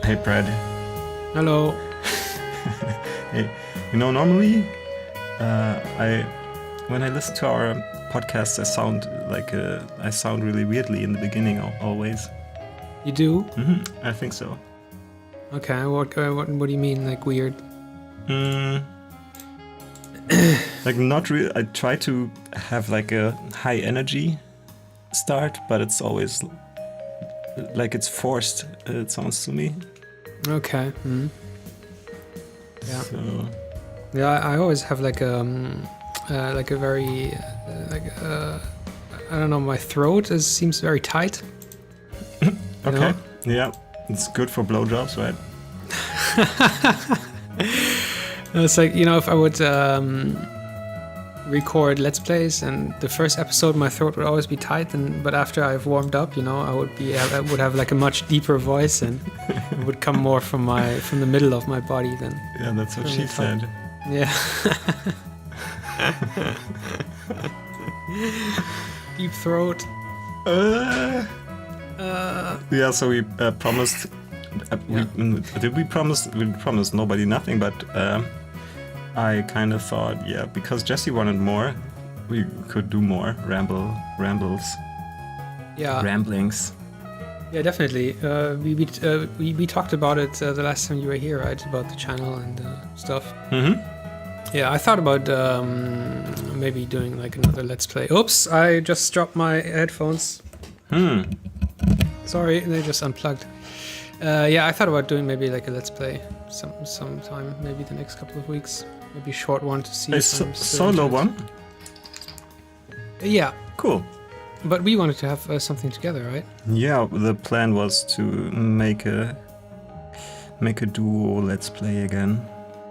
Hey, Brad. Hello. Hey, normally, I when I listen to our podcast, I sound really weirdly in the beginning always. You do? I think so. Okay. What do you mean, like weird? Mm, like not really. I try to have like a high energy start, but it's always like it's forced. It sounds to me. Okay. Yeah. So. Yeah. I always have like a very I don't know. My throat seems very tight. Okay. Know? Yeah. It's good for blowjobs, right? It's like, if I would record Let's Plays, and the first episode my throat would always be tight, but after I've warmed up, I would have like a much deeper voice, and it would come more from the middle of my body than. Yeah, that's what she said. Yeah. Deep throat. Yeah, so we promised. Did we promise? We promised nobody nothing, but I kind of thought, yeah, because Jesse wanted more, we could do more rambles. Yeah. Ramblings. Yeah, definitely. We talked about it the last time you were here, right? About the channel and stuff. Yeah, I thought about maybe doing like another Let's Play. Oops, I just dropped my headphones. Sorry, they just unplugged. Yeah, I thought about doing maybe like a Let's Play sometime, maybe the next couple of weeks. Maybe a short one to see. A solo one? Yeah. Cool. But we wanted to have something together, right? Yeah, the plan was to make a duo Let's Play again.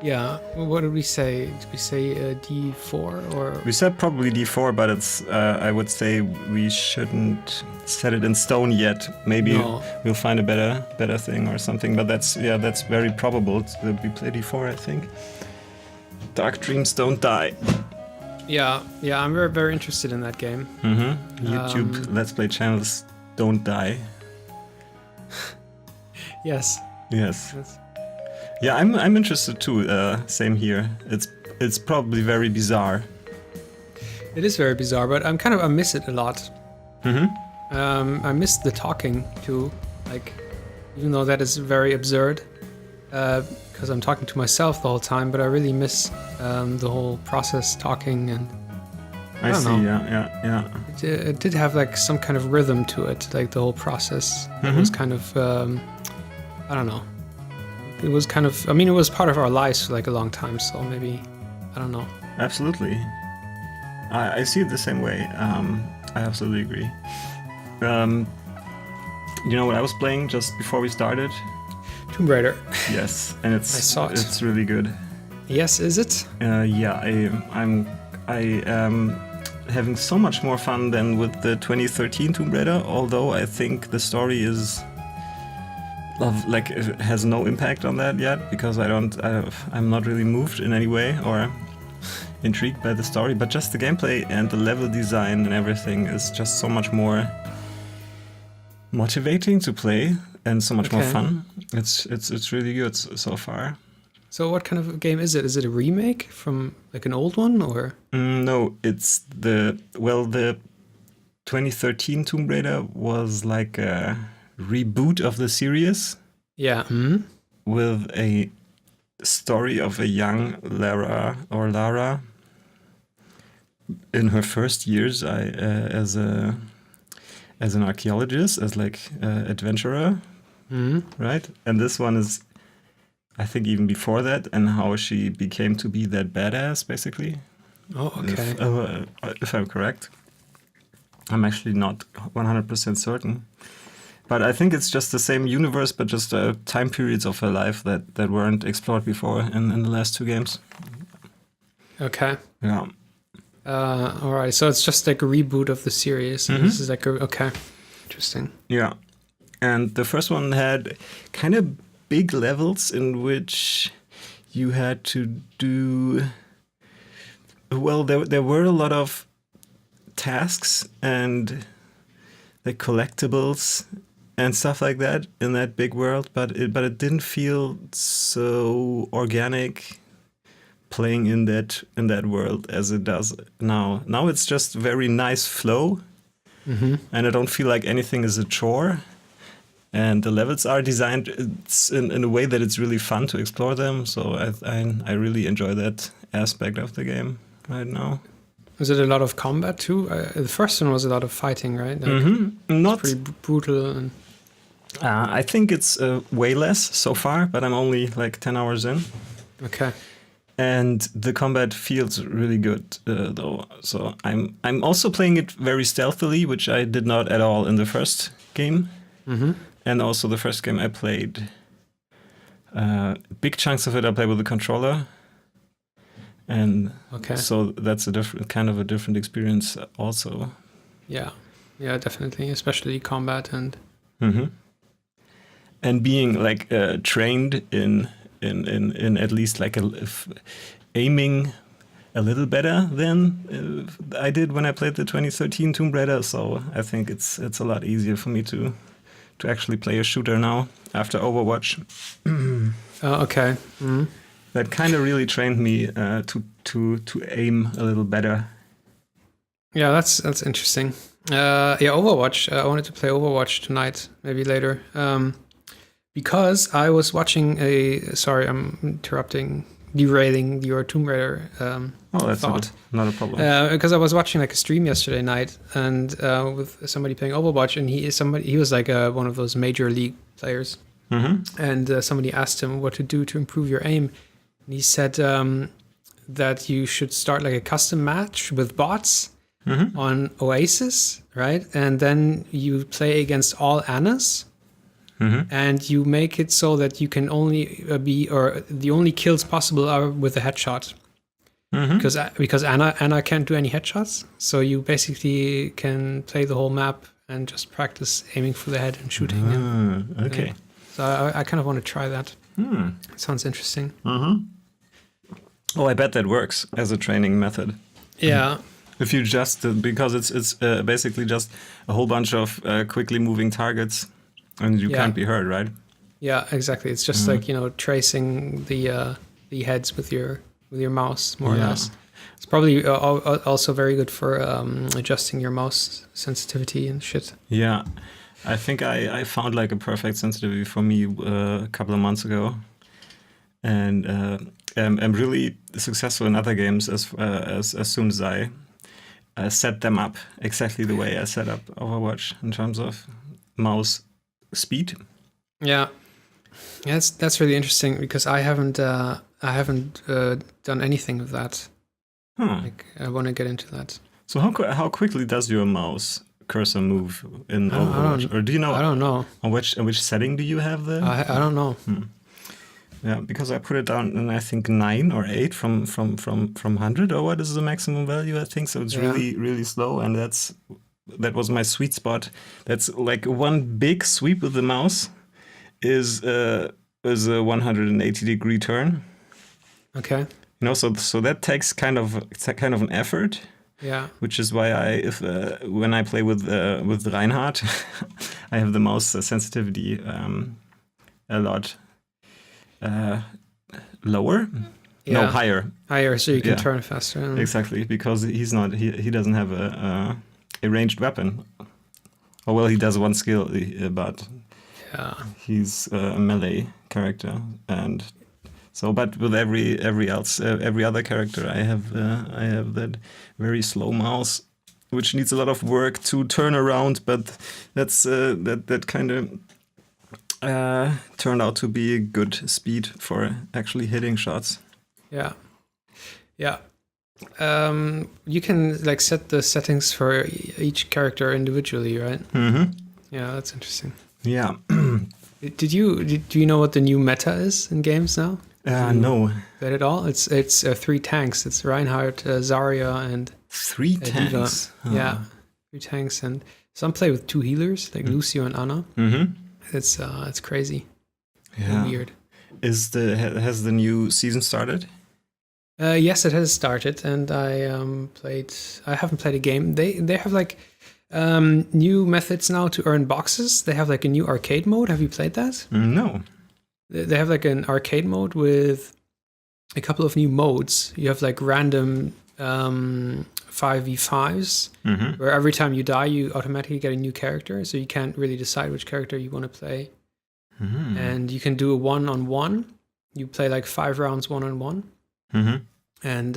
Yeah. What did we say? Did we say D4 or? We said probably D4, but it's. I would say we shouldn't set it in stone yet. Maybe we'll find a better thing or something. But that's very probable that we play D4. I think. Dark dreams don't die. Yeah. I'm very, very interested in that game. YouTube Let's Play channels don't die. Yes. Yeah, I'm interested too. Same here. It's probably very bizarre. It is very bizarre, but I miss it a lot. I miss the talking too. Like, even though that is very absurd, because I'm talking to myself the whole time. But I really miss the whole process talking, and I don't know. Yeah. It did have like some kind of rhythm to it, like the whole process. It was kind of I don't know. It was kind of, it was part of our lives for like a long time, so maybe, I don't know. Absolutely. I see it the same way. I absolutely agree. You know what I was playing just before we started? Tomb Raider. Yes, and I saw it. It's really good. Yes, is it? Yeah, I'm having so much more fun than with the 2013 Tomb Raider, although I think the story is... it has no impact on that yet, because I'm not really moved in any way or intrigued by the story, but just the gameplay and the level design and everything is just so much more motivating to play and so much more fun. It's really good so far. So what kind of game is it? Is it a remake from like an old one, or? No, it's the 2013 Tomb Raider was like a reboot of the series. Yeah. With a story of a young Lara in her first years as an archaeologist, as like adventurer, right? And this one is, I think, even before that, and how she became to be that badass, basically. Oh, okay. If I'm correct. I'm actually not 100% certain. But I think it's just the same universe, but just time periods of her life that weren't explored before in the last two games. Okay. Yeah. All right. So it's just like a reboot of the series. This is like okay. Interesting. Yeah. And the first one had kind of big levels in which you had to do... Well, there were a lot of tasks and the collectibles and stuff like that in that big world, but it didn't feel so organic playing in that world as it does now. Now it's just very nice flow, and I don't feel like anything is a chore. And the levels are designed in a way that it's really fun to explore them. So I really enjoy that aspect of the game right now. Is it a lot of combat too? The first one was a lot of fighting, right? Like, Not pretty brutal. And I think it's way less so far, but I'm only like 10 hours in. okay. And the combat feels really good though. So I'm also playing it very stealthily, which I did not at all in the first game. And also the first game I played, big chunks of it I played with the controller. And so that's a different experience also. Yeah, definitely, especially combat and and being like trained in at least like aiming a little better than I did when I played the 2013 Tomb Raider. So I think it's a lot easier for me to actually play a shooter now after Overwatch. Okay. That kind of really trained me to aim a little better. Yeah, that's interesting. Overwatch. I wanted to play Overwatch tonight, maybe later, because I was watching Sorry, I'm interrupting, derailing your Tomb Raider. That's not a problem. Because I was watching like a stream yesterday night, and with somebody playing Overwatch, and he was like one of those major league players, and somebody asked him what to do to improve your aim, and he said that you should start like a custom match with bots on Oasis, right? And then you play against all Annas. And you make it so that you can only the only kills possible are with a headshot. Because Anna can't do any headshots, so you basically can play the whole map and just practice aiming for the head and shooting. Okay. Yeah. So I kind of want to try that. Sounds interesting. Oh, I bet that works as a training method. Yeah. If you just because it's basically just a whole bunch of quickly moving targets, and you can't be hurt, right? Yeah, exactly. It's just like tracing the heads with your mouse, more or less. It's probably also very good for adjusting your mouse sensitivity and shit. Yeah, I think I found like a perfect sensitivity for me a couple of months ago, and I'm really successful in other games as soon as I set them up exactly the way I set up Overwatch in terms of mouse speed. Yeah, that's really interesting because I haven't done anything of that. Like, I want to get into that. So how quickly does your mouse cursor move in Overwatch? Or do you know? I don't know. On which setting do you have the? I don't know. Yeah, because I put it down in I think 9 or 8 from 100, or what is the maximum value? I think so. It's really slow, and that was my sweet spot. That's like one big sweep with the mouse is a 180-degree turn. Okay. So that takes kind of an effort. Yeah. Which is why when I play with Reinhardt, I have the mouse sensitivity a lot lower. Yeah. No, higher. Higher, so you can turn faster. Exactly, because he doesn't have a ranged weapon. Oh well, he does one skill, but he's a melee character, and so. But with every other character, I have that very slow mouse, which needs a lot of work to turn around. But that's that kind of turned out to be a good speed for actually hitting shots. Yeah. You can like set the settings for each character individually, right? Yeah, that's interesting. Yeah. Do you know what the new meta is in games now? No. That at all? It's 3 tanks. It's Reinhardt, Zarya, and 3 tanks. Yeah, 3 tanks, and some play with 2 healers like Lucio and Ana. It's crazy. Yeah. Weird. Has the new season started? Yes, it has started, and I haven't played a game. They have like new methods now to earn boxes. They have like a new arcade mode. Have you played that? No. They have like an arcade mode with a couple of new modes. You have like random 5v5s, where every time you die, you automatically get a new character. So you can't really decide which character you want to play. And you can do a 1-on-1. You play like 5 rounds 1-on-1. And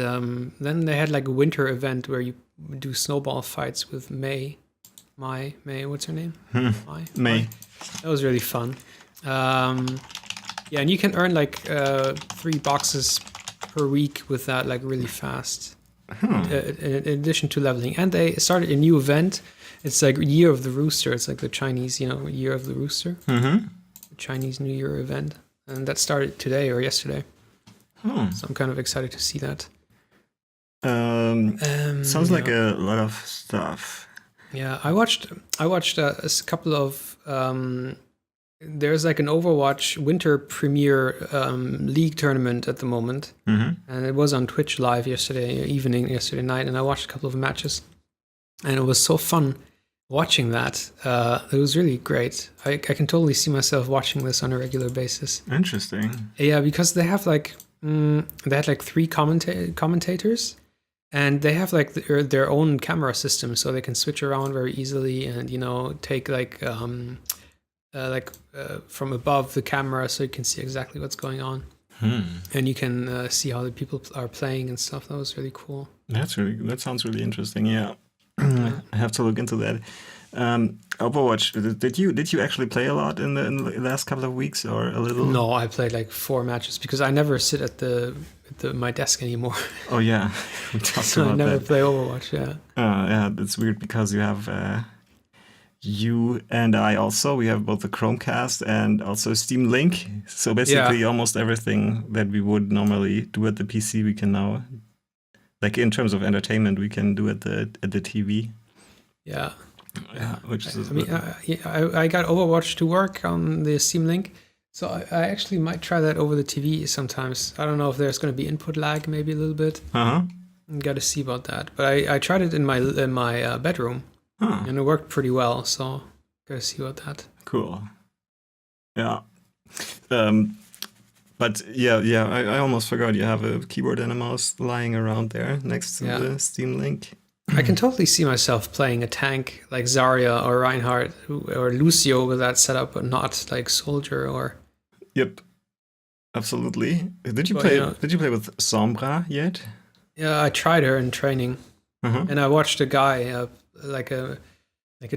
then they had like a winter event where you do snowball fights with May, what's her name? May. That was really fun. Yeah, and you can earn like 3 boxes per week with that, like really fast. In addition to leveling, and they started a new event. It's like Year of the Rooster. It's like the Chinese, Year of the Rooster, the Chinese New Year event, and that started today or yesterday. So I'm kind of excited to see that. Sounds like a lot of stuff. Yeah, I watched a couple of. There's like an Overwatch winter premiere league tournament at the moment, and it was on Twitch live yesterday night, and I watched a couple of matches, and it was so fun watching that. It was really great. I can totally see myself watching this on a regular basis. Interesting. Yeah, because they have like they had like 3 commentators, and they have like their own camera system, so they can switch around very easily, and take like from above the camera, so you can see exactly what's going on, and you can see how the people are playing and stuff. That was really cool. That sounds really interesting. Yeah, I have to look into that. Overwatch. Did you actually play a lot in the last couple of weeks, or a little? No, I played like 4 matches because I never sit at my desk anymore. Oh yeah, we talked so about I never that. play Overwatch. Yeah. Yeah, that's weird because you have. You and I also, we have both the Chromecast and also Steam Link. So basically almost everything that we would normally do at the PC, we can now, like in terms of entertainment, we can do at the TV. Yeah. Yeah, which is I got Overwatch to work on the Steam Link. So I actually might try that over the TV sometimes. I don't know if there's going to be input lag, maybe a little bit. Got to see about that. But I tried it in my bedroom. And it worked pretty well, so gotta see about that. Cool. Yeah. But yeah, I almost forgot you have a keyboard and a mouse lying around there next to the Steam Link. I can totally see myself playing a tank like Zarya or Reinhardt or Lucio with that setup, but not like Soldier or... Yep. Absolutely. Did you play with Sombra yet? Yeah, I tried her in training. And I watched a guy... like a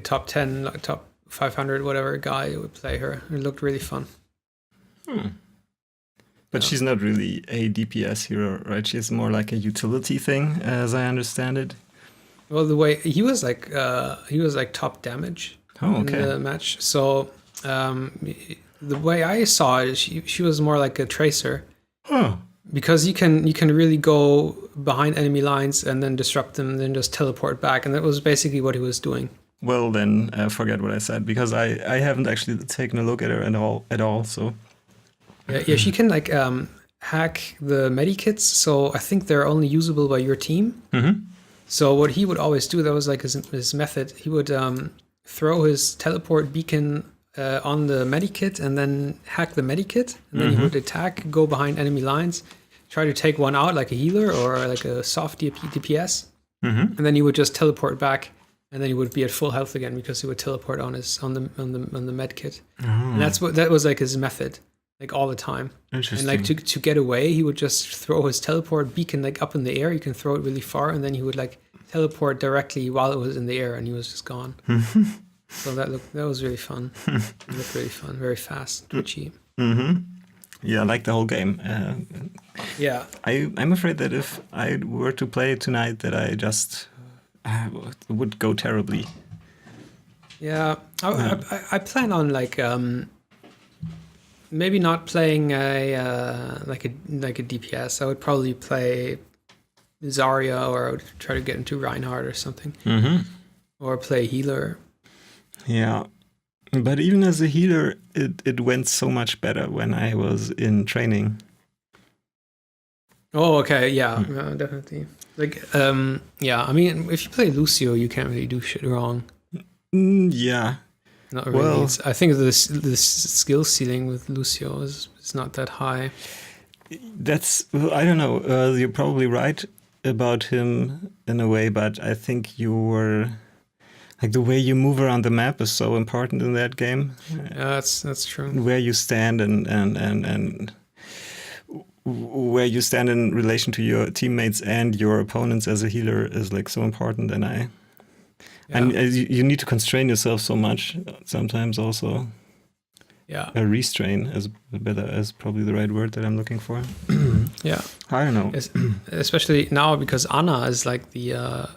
top 10, like top 500, whatever guy would play her. It looked really fun. But she's not really a DPS hero, right? She's more like a utility thing, as I understand it. Well, the way he was like top damage in the match. So the way I saw it, she was more like a tracer. Because you can really go behind enemy lines and then disrupt them, and then just teleport back, and that was basically what he was doing. Well, then forget what I said, because I haven't actually taken a look at her at all. So yeah, she can like hack the medikits, so I think they're only usable by your team. So what he would always do, that was like his method. He would throw his teleport beacon on the medikit and then hack the medikit, and then he would attack, go behind enemy lines, try to take one out like a healer or like a soft DPS, and then he would just teleport back, and then he would be at full health again because he would teleport on the medkit. And that was like his method, like all the time. Interesting. And like to get away, he would just throw his teleport beacon like up in the air. You can throw it really far, and then he would like teleport directly while it was in the air, and he was just gone. So that was really fun. It looked really fun, very fast, twitchy. Yeah, I like the whole game. Yeah. I'm afraid that if I were to play it tonight, that I just would go terribly. Yeah, I plan on like maybe not playing a like a DPS. I would probably play Zarya, or I would try to get into Reinhardt or something, or play healer. Yeah, but even as a healer, it went so much better when I was in training. Oh, okay, yeah, definitely. Like, yeah, I mean, if you play Lucio, you can't really do shit wrong. Yeah. Not really. Well, I think this skill ceiling with Lucio is not that high. I don't know. You're probably right about him in a way, but I think like the way you move around the map is so important in that game. Yeah, that's true. Where you stand and where you stand in relation to your teammates and your opponents as a healer is like so important. And you need to constrain yourself so much sometimes also. Yeah. Restrain is probably the right word that I'm looking for. Yeah. I don't know. Especially now because Anna is like the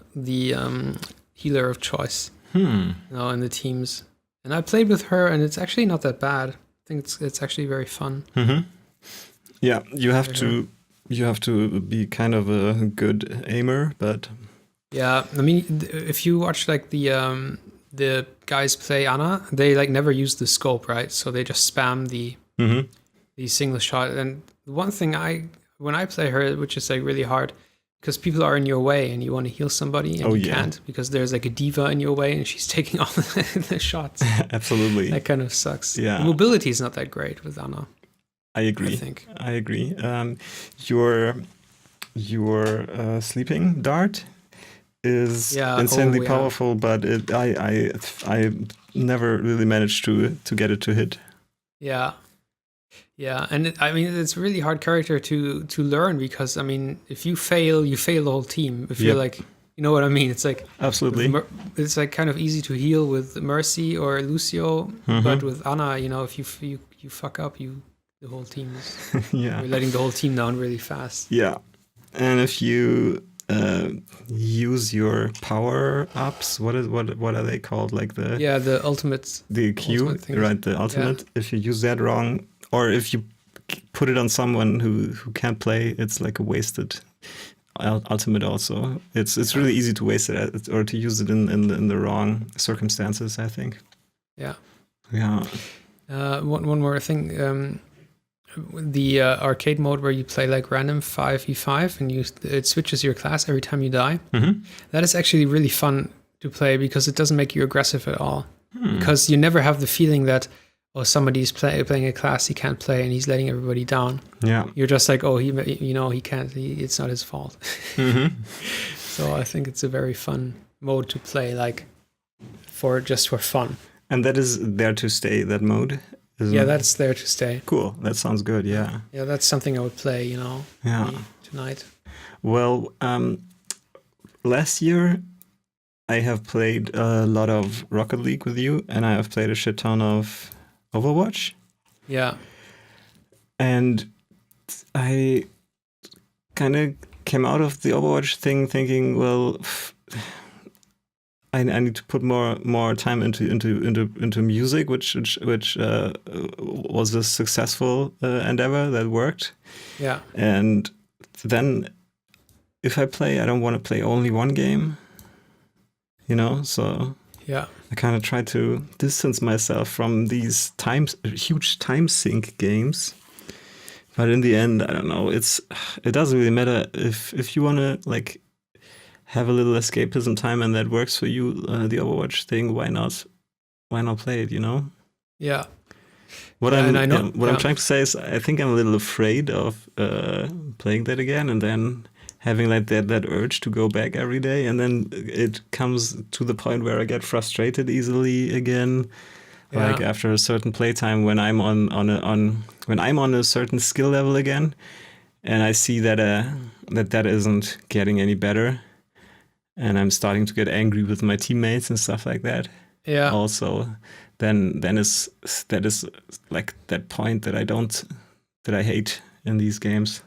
healer of choice. In the teams. And I played with her and it's actually not that bad. I think it's actually very fun. Mm-hmm. Yeah, you have to be kind of a good aimer, but yeah, I mean, if you watch like the guys play Anna, they like never use the scope, right? So they just spam the single shot. And one thing when I play her, which is like really hard, because people are in your way and you want to heal somebody and you can't because there's like a diva in your way and she's taking all the shots. Absolutely. That kind of sucks. Yeah. The mobility is not that great with Anna. I agree. I agree. Your sleeping dart is insanely powerful, but I never really managed to get it to hit. Yeah. Yeah, and I mean it's a really hard character to learn because I mean if you fail the whole team. If you're like, you know what I mean? It's like absolutely. It's like kind of easy to heal with Mercy or Lucio, but with Anna, you know, if you fuck up, the whole team is you're letting the whole team down really fast. Yeah, and if you use your power ups, what are they called? Like the ultimate, the Q, right? The ultimate. Yeah. If you use that wrong, or if you put it on someone who can't play, it's like a wasted ultimate. Also, it's really easy to waste it or to use it in the wrong circumstances, I think. Yeah. Yeah. One more thing. The arcade mode where you play like random 5v5 and it switches your class every time you die. That is actually really fun to play because it doesn't make you aggressive at all. Because you never have the feeling that somebody's playing a class he can't play and he's letting everybody down. Yeah, you're just like, he can't. It's not his fault. So I think it's a very fun mode to play, like for fun. And that is there to stay. That mode. Yeah, that's there to stay. Cool. That sounds good. Yeah. Yeah, that's something I would play. Tonight. Well, last year I have played a lot of Rocket League with you, and I have played a shit ton of Overwatch. Yeah. And I kind of came out of the Overwatch thing thinking, well, I need to put more time into music, which was a successful endeavor that worked. Yeah. And then if I play, I don't want to play only one game. So yeah, I kind of try to distance myself from these huge time sink games. But in the end, I don't know. It doesn't really matter if you want to like have a little escapism time and that works for you, the Overwatch thing. Why not play it? Yeah. I'm trying to say is I think I'm a little afraid of playing that again and then having like that urge to go back every day, and then it comes to the point where I get frustrated easily again. Yeah. Like after a certain playtime when I'm on a certain skill level again, and I see that that isn't getting any better, and I'm starting to get angry with my teammates and stuff like that. Yeah. Also, then that is like that point that I hate in these games.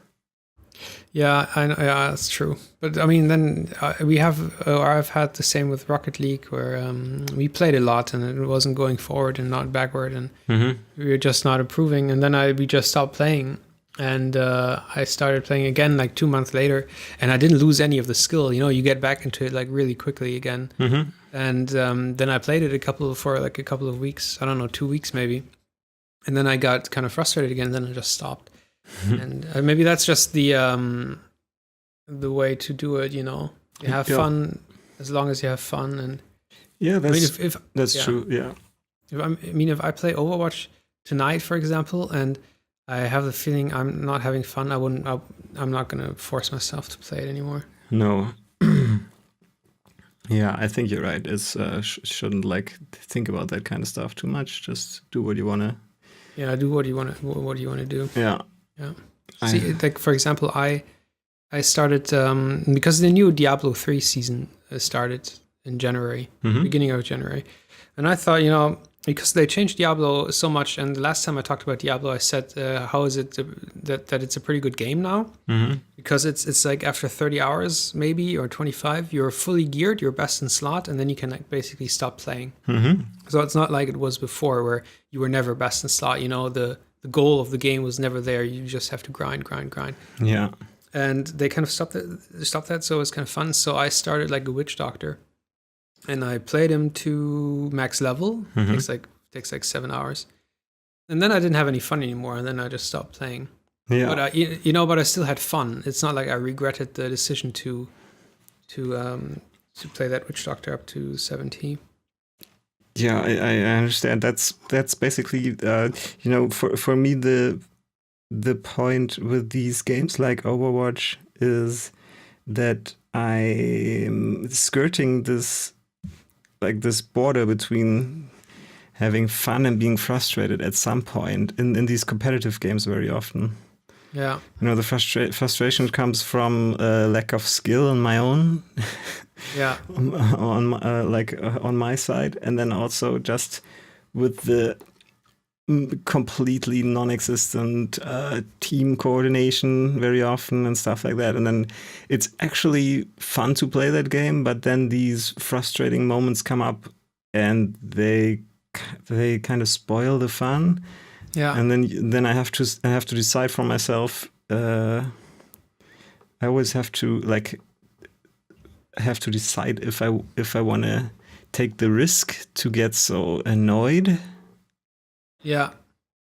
Yeah, I know, yeah, that's true. But I mean, then I've had the same with Rocket League, where we played a lot and it wasn't going forward and not backward, and we were just not improving. And then we just stopped playing, and I started playing again like 2 months later, and I didn't lose any of the skill. You get back into it like really quickly again. And then I played it for a couple of weeks. I don't know, 2 weeks maybe, and then I got kind of frustrated again. Then I just stopped. And maybe that's just the way to do it. You have fun as long as you have fun, and Yeah, that's if true. Yeah. If I play Overwatch tonight, for example, and I have the feeling I'm not having fun, I'm not gonna force myself to play it anymore. No. Yeah, I think you're right. It's shouldn't like think about that kind of stuff too much. Just do what you wanna. Yeah, do what you wanna do. Yeah. Yeah. See, like for example, I started because the new Diablo 3 season started in January, beginning of January, and I thought, because they changed Diablo so much, and the last time I talked about Diablo, I said, how is it that it's a pretty good game now? Because it's like after 30 hours maybe or 25, you're fully geared, you're best in slot, and then you can like basically stop playing. So it's not like it was before where you were never best in slot. The goal of the game was never there. You just have to grind. Yeah. And they kind of stopped that, so it was kind of fun. So I started like a witch doctor, and I played him to max level. Takes like 7 hours, and then I didn't have any fun anymore, and then I just stopped playing. Yeah. But but I still had fun. It's not like I regretted the decision to play that witch doctor up to 70. Yeah, I understand. That's basically for me the point with these games like Overwatch is that I'm skirting this border between having fun and being frustrated at some point in these competitive games very often. Yeah. The frustration comes from lack of skill on my own. Yeah. on my side, and then also just with the completely non-existent team coordination very often and stuff like that. And then it's actually fun to play that game, but then these frustrating moments come up and they kind of spoil the fun. Yeah. And then I have to decide for myself. I always have to decide if I want to take the risk to get so annoyed. Yeah.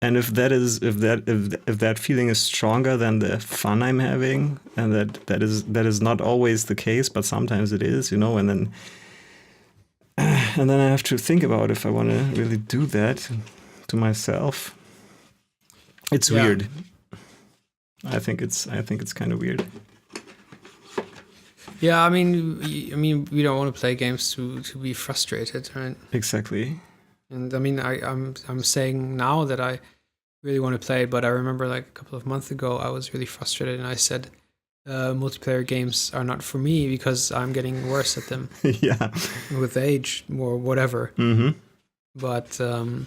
And if that feeling is stronger than the fun I'm having, and that is not always the case, but sometimes it is, and then I have to think about if I want to really do that to myself. It's weird. I think it's kind of weird. Yeah, I mean, we don't want to play games to be frustrated, right? Exactly. And I mean, I'm saying now that I really want to play, but I remember like a couple of months ago, I was really frustrated, and I said, multiplayer games are not for me because I'm getting worse at them. Yeah. With age or whatever. But I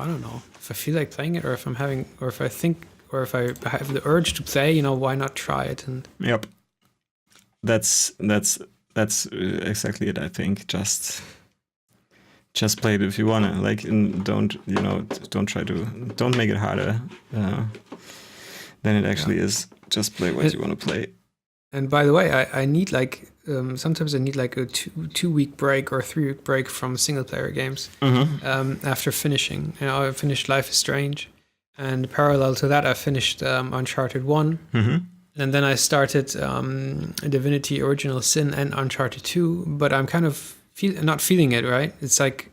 don't know if I feel like playing it, or if I have the urge to play. Why not try it? And yep, that's exactly it. I think just play it if you wanna. And don't make it harder than it actually is. Just play what you want to play. And by the way, I need sometimes I need like a 2-week break or 3-week break from single player games after finishing. I finished Life is Strange, and parallel to that, I finished Uncharted 1, and then I started Divinity: Original Sin and Uncharted 2. But I'm kind of not feeling it. Right? It's like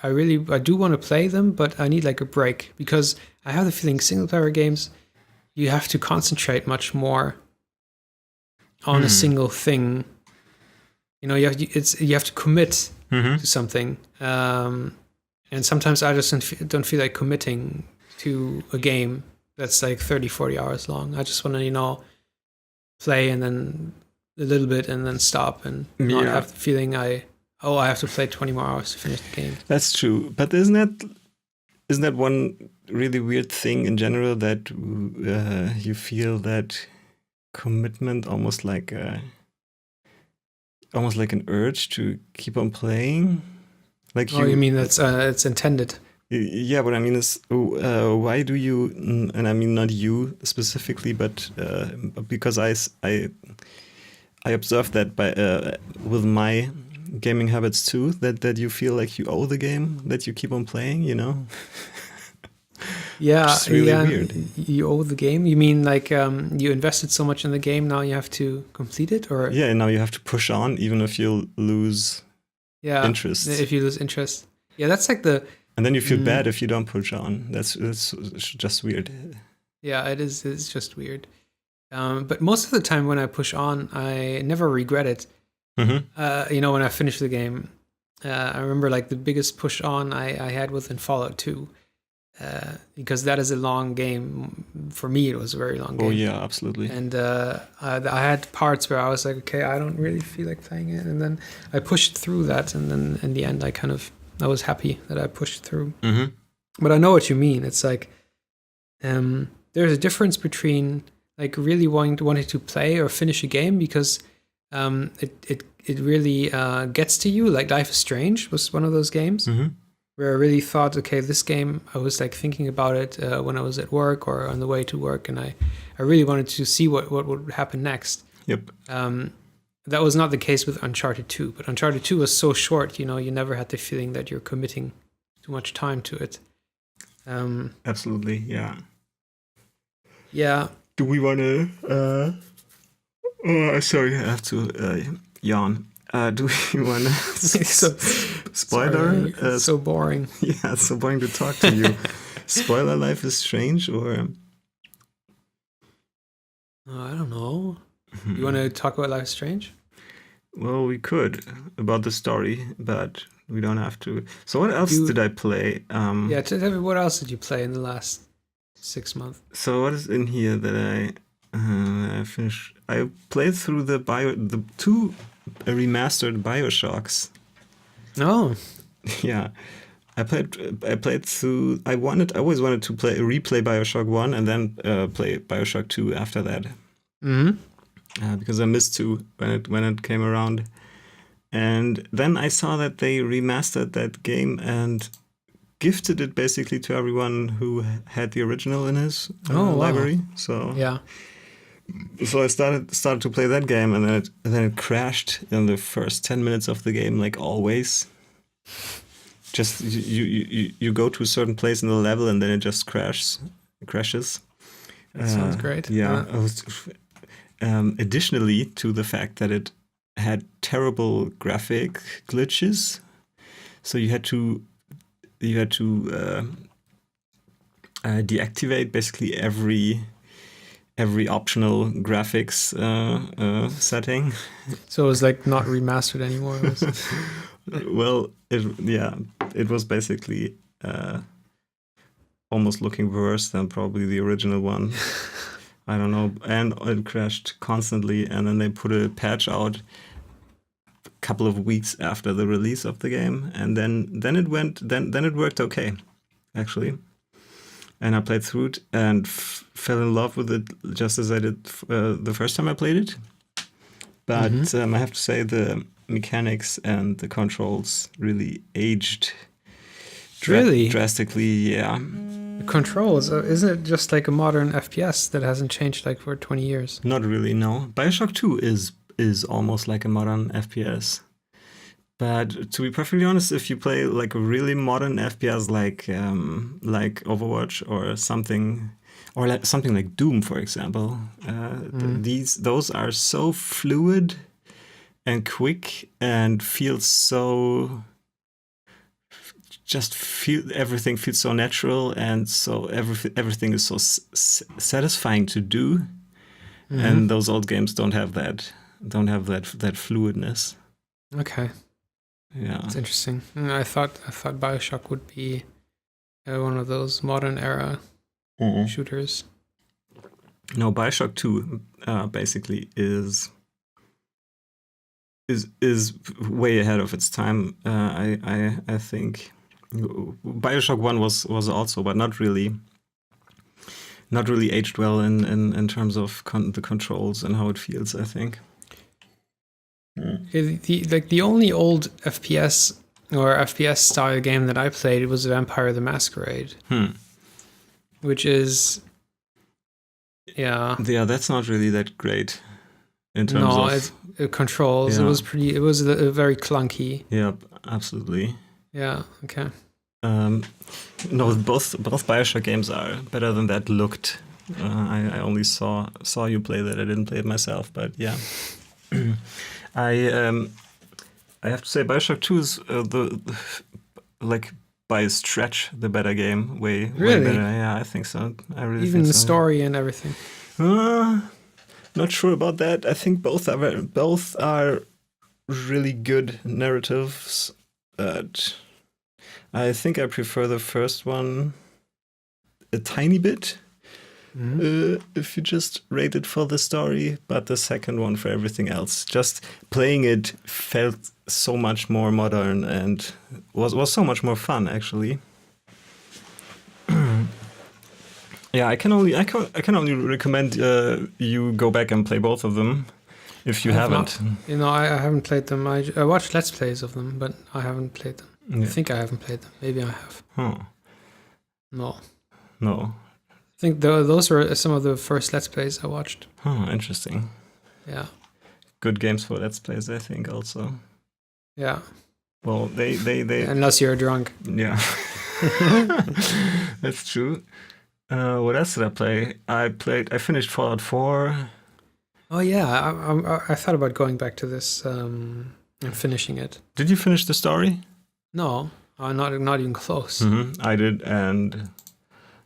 I do want to play them, but I need like a break, because I have the feeling single player games, you have to concentrate much more on a single thing. You have to commit to something, and sometimes I just don't feel like committing to a game that's like 30-40 hours long. I just want to play and then a little bit and then stop, and not have the feeling I have to play 20 more hours to finish the game. That's true, but isn't that one really weird thing in general, that you feel that commitment almost like an urge to keep on playing? You mean that's it's intended? Yeah, what I mean is, why do you? And I mean not you specifically, but because I observed that with my gaming habits too, that you feel like you owe the game, that you keep on playing. Yeah, it's really weird. You owe the game? You mean like you invested so much in the game, now you have to complete it? Or yeah, now you have to push on even if you lose interest. If you lose interest. Yeah, that's like the... And then you feel bad if you don't push on. That's just weird. Yeah, it's just weird. But most of the time when I push on, I never regret it. Mm-hmm. When I finish the game. I remember like the biggest push on I had was in Fallout 2. Because that is a long game. For me, it was a very long game. Oh, yeah, absolutely. And I had parts where I was like, okay, I don't really feel like playing it. And then I pushed through that. And then in the end, I was happy that I pushed through. Mm-hmm. But I know what you mean. It's like there's a difference between like really wanting to play or finish a game because it really gets to you. Like Life is Strange was one of those games. Mm-hmm. Where I really thought, okay, this game, I was like thinking about it when I was at work or on the way to work, and I really wanted to see what would happen next. Yep. That was not the case with Uncharted 2, but Uncharted 2 was so short, you never had the feeling that you're committing too much time to it. Absolutely, yeah. Yeah. Do we want to... sorry, I have to yawn. Do we want to spoiler? Sorry, so boring. Yeah, it's so boring to talk to you. Spoiler Life is Strange, or I don't know. You want to talk about Life is Strange? Well, we could about the story, but we don't have to. So, what else did I play? Yeah, tell me, what else did you play in the last 6 months? So, what is in here that I finished? I played through the two remastered BioShocks. Oh, yeah. I played through. I always wanted to replay BioShock 1 and then play BioShock 2 after that. Mm-hmm. Because I missed 2 when it came around, and then I saw that they remastered that game and gifted it basically to everyone who had the original in his library. Wow. So yeah. So I started to play that game, and then it crashed in the first 10 minutes of the game, like always. Just you go to a certain place in the level, and then it just crashes. That sounds great. Yeah. Additionally to the fact that it had terrible graphic glitches, so you had to deactivate basically every optional graphics setting. So it was like not remastered anymore. Well, it was basically almost looking worse than probably the original one. I don't know, and it crashed constantly. And then they put a patch out a couple of weeks after the release of the game, and then it worked okay, actually. And I played through it and fell in love with it just as I did the first time I played it. But I have to say the mechanics and the controls really aged drastically. Yeah. The controls, isn't it just like a modern FPS that hasn't changed like for 20 years? Not really, no. BioShock 2 is almost like a modern FPS. But to be perfectly honest, if you play like a really modern FPS like Overwatch or something like Doom, for example, those are so fluid and quick and everything feels so natural, and so everything is so satisfying to do. And those old games don't have that fluidness. Okay. Yeah, it's interesting. I thought BioShock would be one of those modern era shooters. No, BioShock 2 basically is way ahead of its time. I think BioShock 1 was also, but not really aged well in terms of the controls and how it feels, I think. The only old FPS or FPS style game that I played was Vampire the Masquerade, which is that's not really that great in terms of controls. Yeah. It was very clunky. Yeah, absolutely. Yeah. Okay. No, both BioShock games are better than that looked. I only saw you play that. I didn't play it myself, but yeah. I have to say, BioShock 2 is like by a stretch the better game. Way Really? better. Yeah, I think so. I really Even think the so. story and everything. Not sure about that. I think both are really good narratives, but I think I prefer the first one a tiny bit. If you just rate it for the story, but the second one for everything else. Just playing it felt so much more modern and was so much more fun, actually. Yeah, I can only recommend you go back and play both of them if you haven't. I haven't played them. I watched Let's Plays of them, but I haven't played them. Yeah. I think I haven't played them. Maybe I have. Huh. No. I think those were some of the first Let's Plays I watched. Oh, interesting. Yeah. Good games for Let's Plays, I think, also. Yeah. Well, they unless you're drunk. Yeah. That's true. What else did I play? I finished Fallout 4. Oh yeah, I thought about going back to this and finishing it. Did you finish the story? No, not even close. I did, and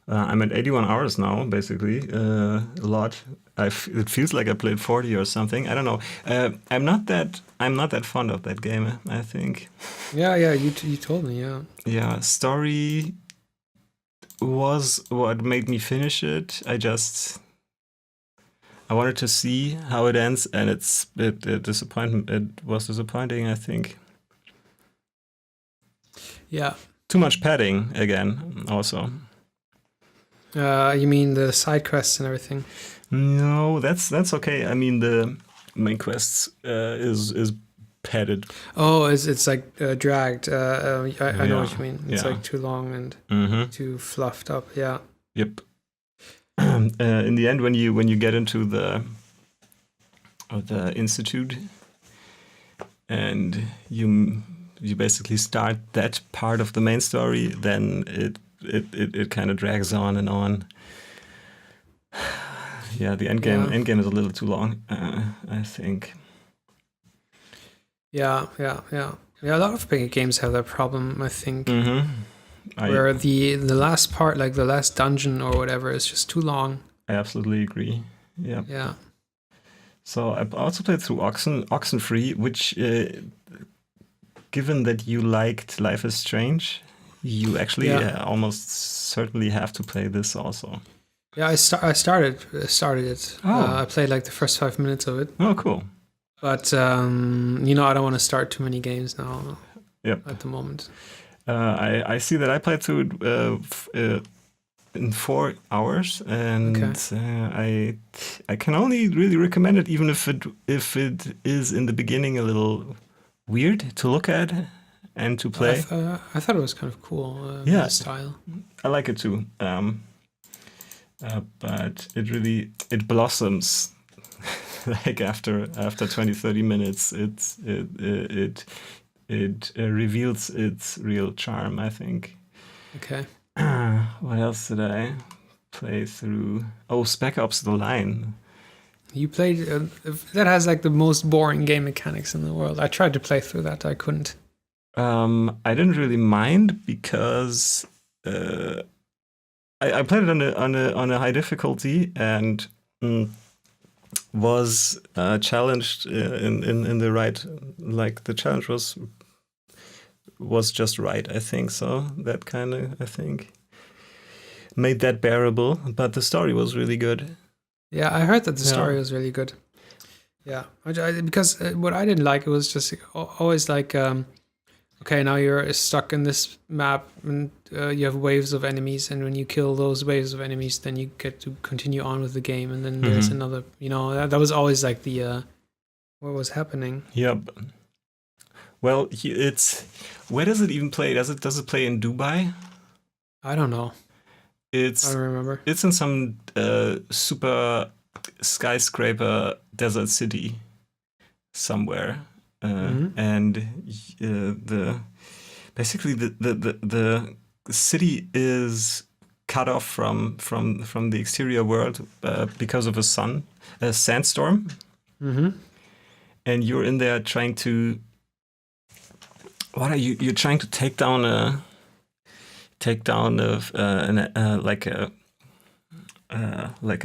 I'm at 81 hours now, basically. A lot. It feels like I played 40 or something. I don't know. I'm not that fond of that game, I think. Yeah. You told me. Yeah. Yeah. Story was what made me finish it. I wanted to see how it ends, and it was disappointing, I think. Yeah. Too much padding again, also. You mean the side quests and everything? No, that's okay. I mean the main quests is padded. Oh, it's like dragged. I know what you mean. It's like too long and too fluffed up. Yeah. Yep. In the end, when you get into the institute, and you basically start that part of the main story, then it kind of drags on and on. Yeah, the end game is a little too long, I think. Yeah. A lot of big games have that problem, I think. Where the last part, like the last dungeon or whatever, is just too long. I absolutely agree. Yeah. Yeah. So I also played through Oxenfree, which, given that you liked Life is Strange, you actually almost certainly have to play this also. Yeah, I started it. I played like the first 5 minutes of it. Oh, cool. But I don't want to start too many games now. Yep. At the moment. I see that I played through it in 4 hours, and I can only really recommend it, even if it is in the beginning a little weird to look at and to play. I thought it was kind of cool. The style. I like it too. But it blossoms like after 20-30 minutes. It reveals its real charm, I think. Okay. What else did I play through? Oh, Spec Ops: The Line. You played that has like the most boring game mechanics in the world. I tried to play through that, I couldn't. I didn't really mind because I played it on a high difficulty and was challenged in the right, like the challenge was just right, I think. So that kind of, I think, made that bearable. But the story was really good. Yeah, I heard that the story was really good. Yeah, because what I didn't like, it was just always like, okay, now you're stuck in this map and you have waves of enemies, and when you kill those waves of enemies, then you get to continue on with the game, and then there's another, that was always like the what was happening. Yep. Well, where does it even play? Does it play in Dubai? I don't know. I don't remember. It's in some super skyscraper desert city somewhere. And basically the city is cut off from the exterior world because of a sandstorm. And you're in there trying to what are you? You're trying to take down a like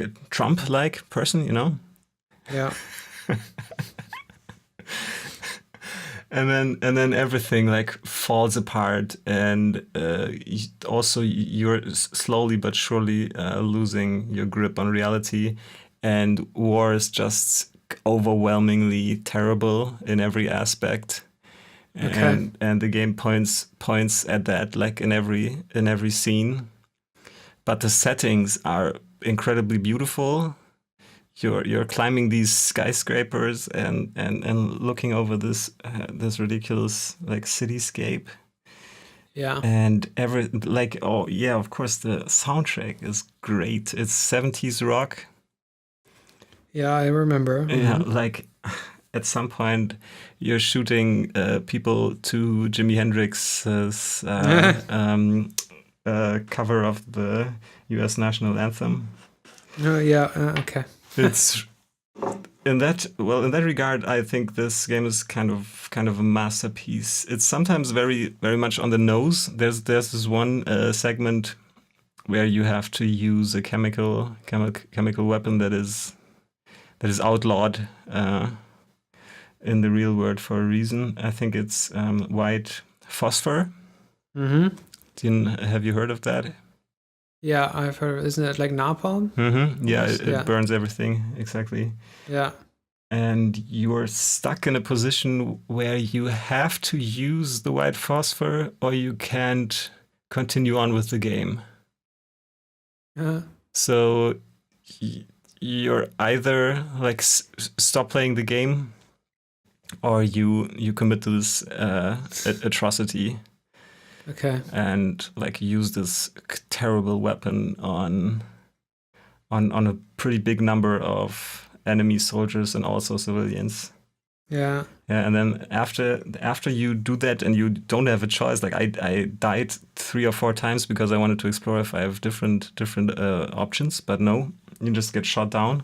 a Trump-like person, you know? Yeah. And then everything like falls apart, and also you're slowly but surely losing your grip on reality, and war is just overwhelmingly terrible in every aspect. Okay. And the game points at that, like in every scene. But the settings are incredibly beautiful. You're climbing these skyscrapers and looking over this ridiculous like cityscape. Yeah. And oh yeah, of course the soundtrack is great. It's 70s rock. Yeah, I remember. Yeah, like at some point you're shooting people to Jimi Hendrix's cover of the U.S. national anthem. Yeah. Okay. It's in that regard, I think this game is kind of a masterpiece. It's sometimes very much on the nose. There's this one segment where you have to use a chemical weapon that is outlawed in the real world for a reason. I think it's white phosphor. Have you heard of that? Yeah, I've heard. Isn't it like napalm? Yeah, it burns everything, exactly. Yeah. And you're stuck in a position where you have to use the white phosphor or you can't continue on with the game. So you're either like stop playing the game or you commit to this atrocity. Okay. And like use this terrible weapon on a pretty big number of enemy soldiers and also civilians. Yeah. Yeah, and then after you do that and you don't have a choice, like I died 3 or 4 times because I wanted to explore if I have different options, but no, you just get shot down.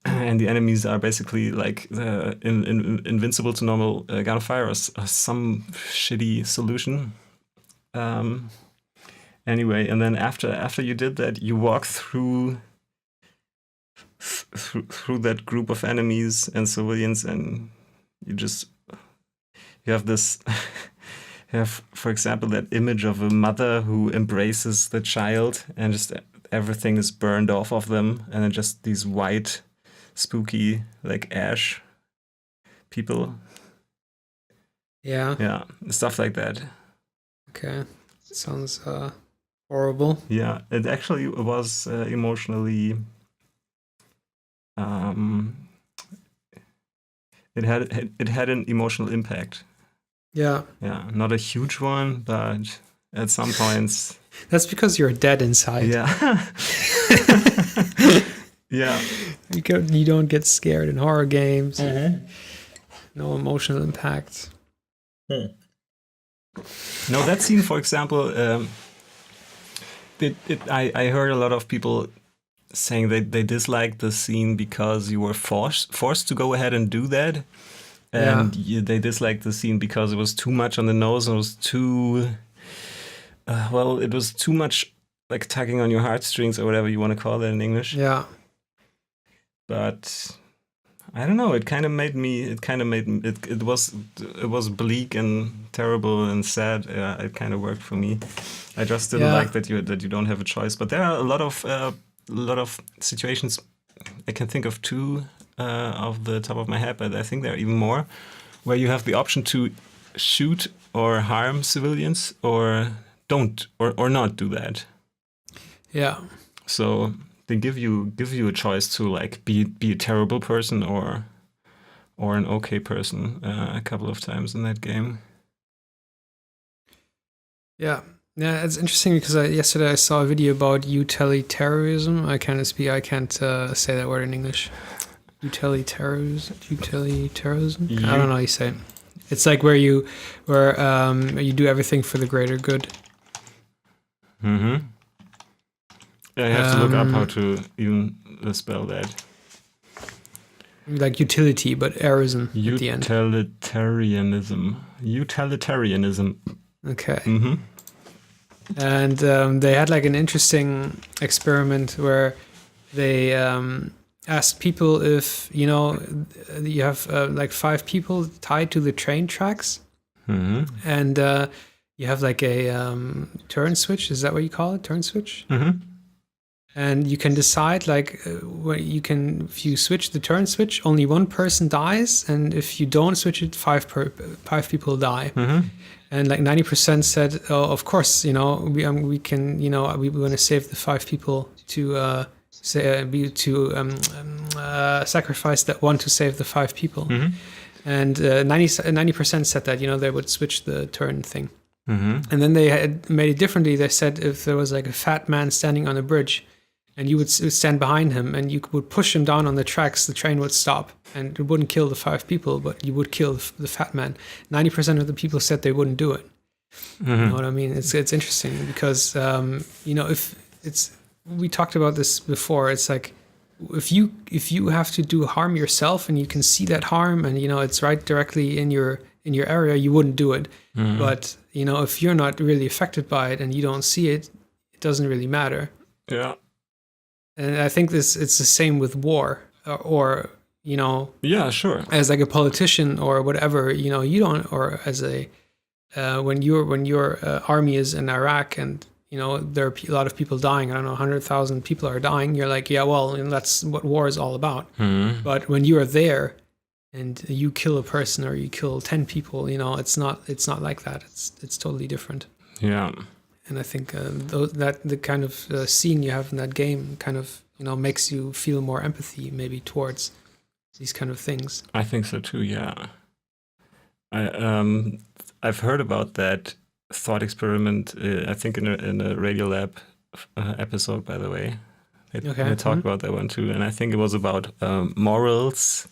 And the enemies are basically like invincible to normal gunfire or some shitty solution. Anyway, and then after you did that, you walk through that group of enemies and civilians, and you have this. You have, for example, that image of a mother who embraces the child, and just everything is burned off of them, and then just these white, spooky, like ash people. Yeah. Yeah, stuff like that. Okay. Sounds horrible. Yeah, it actually was emotionally. It had an emotional impact. Yeah. Yeah, not a huge one, but at some points. That's because you're dead inside. Yeah. Yeah. You don't get scared in horror games. No emotional impact. No, that scene, for example, I heard a lot of people saying that they disliked the scene because you were forced to go ahead and do that. And they disliked the scene because it was too much on the nose and it was too... it was too much like tugging on your heartstrings or whatever you want to call that in English. Yeah. But I don't know. It was bleak and terrible and sad. It kind of worked for me. I just didn't like that you don't have a choice. But there are a lot of situations. I can think of 2 off the top of my head, but I think there are even more, where you have the option to shoot or harm civilians or don't or not do that. Yeah. So they give you a choice to like be a terrible person or an okay person a couple of times in that game. Yeah. Yeah, it's interesting because yesterday I saw a video about utilitarianism. I can't say that word in English. Utilitarianism. I don't know how you say it. It's like where you do everything for the greater good. Yeah, I have to look up how to even spell that. Like utility, but erism at the end. Utilitarianism. Okay. Mm-hmm. And they had like an interesting experiment where they asked people if, you have like 5 people tied to the train tracks. Mm-hmm. And you have like a turn switch. Is that what you call it? Turn switch? Mm-hmm. And you can decide like if you switch the turn switch, only 1 person dies. And if you don't switch it, 5 people die. Mm-hmm. And like 90% said, "Oh, of course, we can, we want to save the 5 people to sacrifice that one to save the 5 people." Mm-hmm. And 90% said that they would switch the turn thing. Mm-hmm. And then they had made it differently. They said if there was like a fat man standing on a bridge, and you would stand behind him, and you would push him down on the tracks, the train would stop, and it wouldn't kill the 5 people, but you would kill the fat man. 90% of the people said they wouldn't do it. Mm-hmm. You know what I mean? It's interesting because if it's, we talked about this before. It's like if you have to do harm yourself, and you can see that harm, and it's right directly in your area, you wouldn't do it. Mm-hmm. But if you're not really affected by it and you don't see it, it doesn't really matter. Yeah. And I think it's the same with war, or Yeah, sure. as like a politician or whatever. You don't, or as a when your army is in Iraq, and there are a lot of people dying. I don't know, 100,000 people are dying. You're like, yeah, well, that's what war is all about. Mm-hmm. But when you are there and you kill a person, or you kill 10 people, it's not like that. It's totally different. Yeah. And I think that the kind of scene you have in that game kind of makes you feel more empathy maybe towards these kind of things. I think so too. Yeah. I've heard about that thought experiment. I think in a Radiolab episode, by the way. They talked about that one too, and I think it was about morals,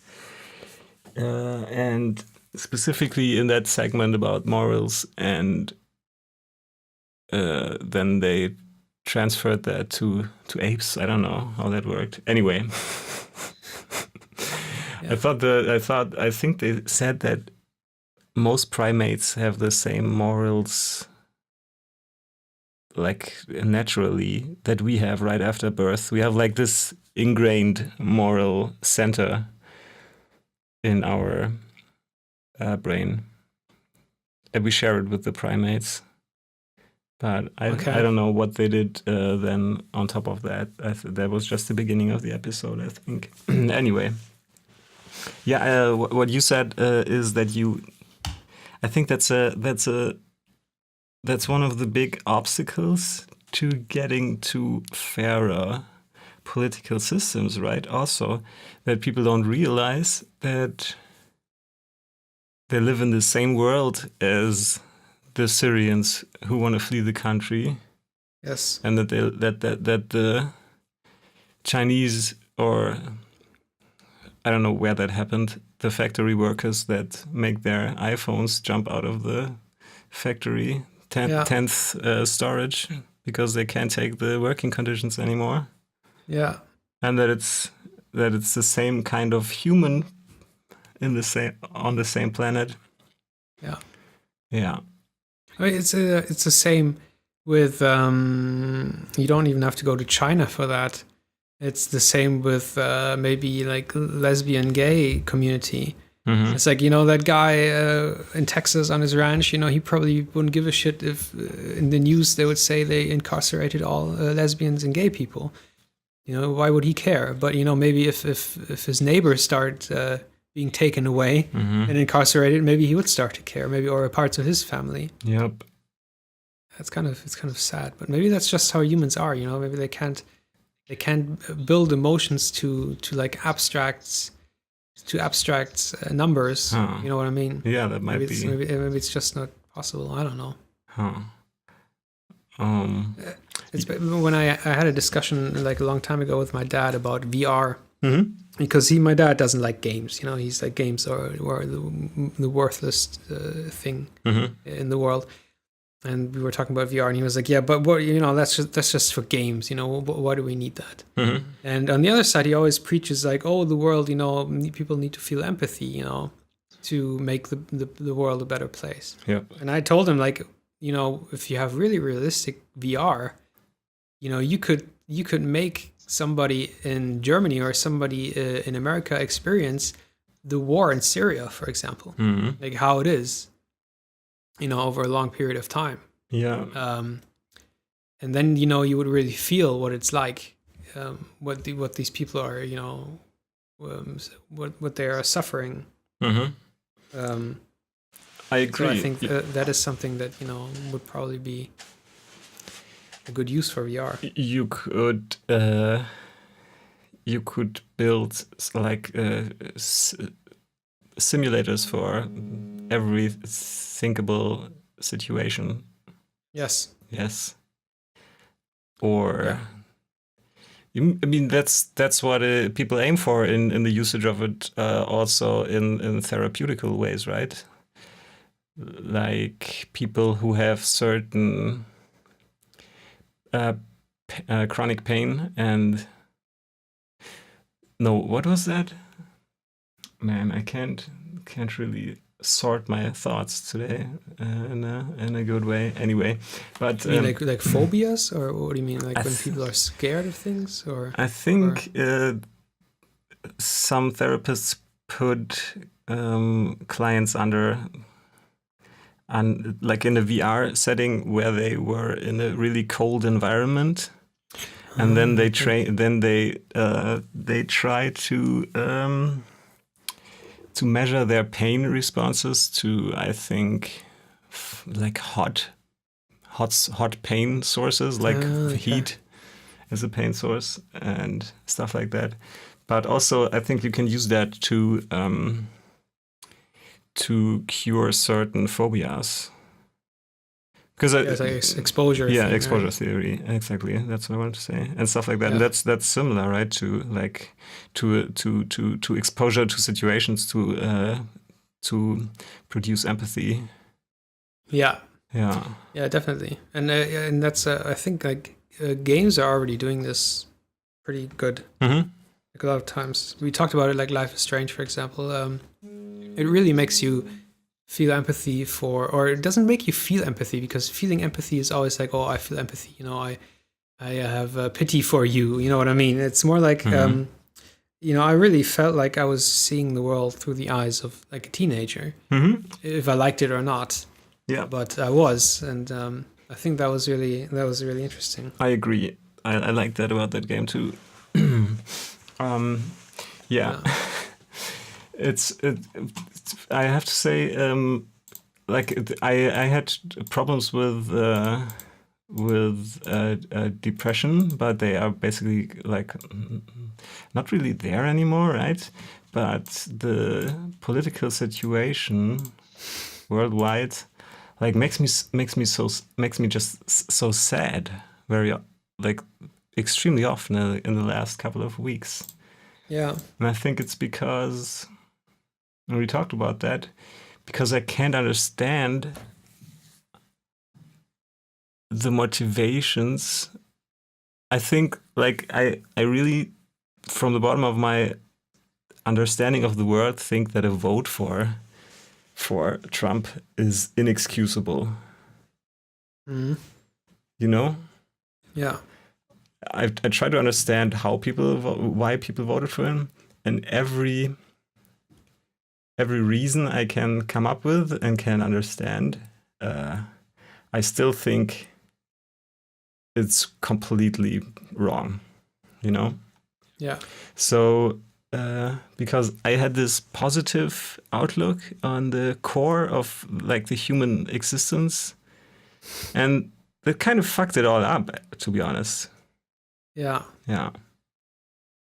and specifically in that segment about morals, and then they transferred that to apes. I don't know how that worked. Anyway, Yeah. I think they said that most primates have the same morals, like naturally, that we have right after birth. We have like this ingrained moral center in our brain, and we share it with the primates. But I don't know what they did then on top of that. That was just the beginning of the episode, I think. Anyway, yeah. What you said is that I think that's one of the big obstacles to getting to fairer political systems, right? Also, that people don't realize that they live in the same world as the Syrians who want to flee the country. Yes. And that the Chinese, or I don't know where that happened, the factory workers that make their iPhones jump out of the factory 10th storage because they can't take the working conditions anymore. Yeah. And that it's the same kind of human on the same planet. Yeah. Yeah. I mean, it's the same with you don't even have to go to China for that. It's the same with maybe like lesbian gay community. Mm-hmm. It's like, that guy in Texas on his ranch, he probably wouldn't give a shit if in the news they would say they incarcerated all lesbians and gay people. Why would he care? But, maybe if his neighbors start being taken away and incarcerated, maybe he would start to care, maybe, or parts of his family. Yep. It's kind of sad, but maybe that's just how humans are. Maybe they can't build emotions to like abstract numbers. Huh. You know what I mean? Yeah, that might be. Maybe it's just not possible. I don't know. Huh. It's when I had a discussion like a long time ago with my dad about VR. Mm-hmm. Because my dad doesn't like games. He's like, games are the worthless thing in the world. And we were talking about VR, and he was like, "Yeah, but what, that's just for games. Why do we need that?" Mm-hmm. And on the other side, he always preaches like, "Oh, the world, people need to feel empathy, to make the world a better place." Yeah. And I told him like, if you have really realistic VR, you could make somebody in Germany or somebody in America experience the war in Syria, for example, like how it is, over a long period of time. Yeah. And then you would really feel what it's like, what these people are, what they are suffering. Mm-hmm. I agree. So I think that is something that would probably be a good use for VR. You could build like simulators for every thinkable situation. Yes. Or I mean that's what people aim for in the usage of it, also in therapeutical ways, right? Like people who have certain chronic pain and no, what was that? Man, I can't really sort my thoughts today in a good way. Anyway, but you mean like phobias, or what do you mean? Like when people are scared of things, or I think some therapists put clients under. And like in a VR setting where they were in a really cold environment, and then they they try to measure their pain responses to, I think, like hot pain sources, like heat as a pain source and stuff like that. But also, I think you can use that to cure certain phobias, because it's like exposure. Yeah, thing, exposure right? theory, exactly. That's what I wanted to say, and stuff like that. Yeah. And that's similar, right? To like to exposure to situations to produce empathy. Yeah, definitely. And that's I think like games are already doing this pretty good. Mm-hmm. Like a lot of times we talked about it, like Life is Strange, for example. It really makes you feel empathy for, or it doesn't make you feel empathy, because feeling empathy is always like, oh, I feel empathy, I have pity for you, you know what I mean? It's more like, I really felt like I was seeing the world through the eyes of like a teenager, if I liked it or not. Yeah, but I was, and I think that was really interesting. I agree. I like that about that game too. Yeah. I have to say, I had problems with depression, but they are basically like not really there anymore, right? But the political situation worldwide, like makes me just so sad, very like extremely often in the last couple of weeks. Yeah, and I think it's because. And we talked about that, because I can't understand the motivations. I think like I really, from the bottom of my understanding of the world, think that a vote for Trump is inexcusable. Mm-hmm. Yeah. I try to understand why people voted for him, and every reason I can come up with and can understand, I still think it's completely wrong, Yeah. So, because I had this positive outlook on the core of like the human existence, and that kind of fucked it all up, to be honest. Yeah. Yeah.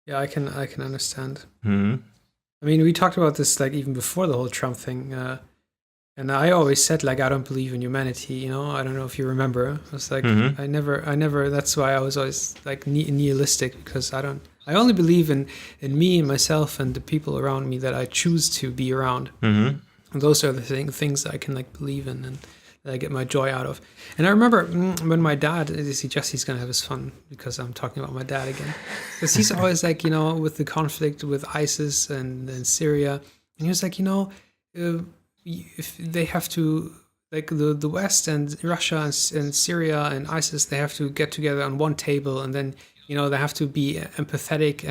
Yeah, I can understand. Mm-hmm. I mean, we talked about this like even before the whole Trump thing, and I always said like I don't believe in humanity. I don't know if you remember. I was like, I never. That's why I was always like nihilistic, because I only believe in me and myself and the people around me that I choose to be around. Mm-hmm. And those are the things I can like believe in, and that I get my joy out of. And I remember when my dad, Jesse's gonna have his fun because I'm talking about my dad again, because he's always like, with the conflict with ISIS and Syria, and he was like, if they have to, like the West and Russia and Syria and ISIS, they have to get together on one table, and then they have to be empathetic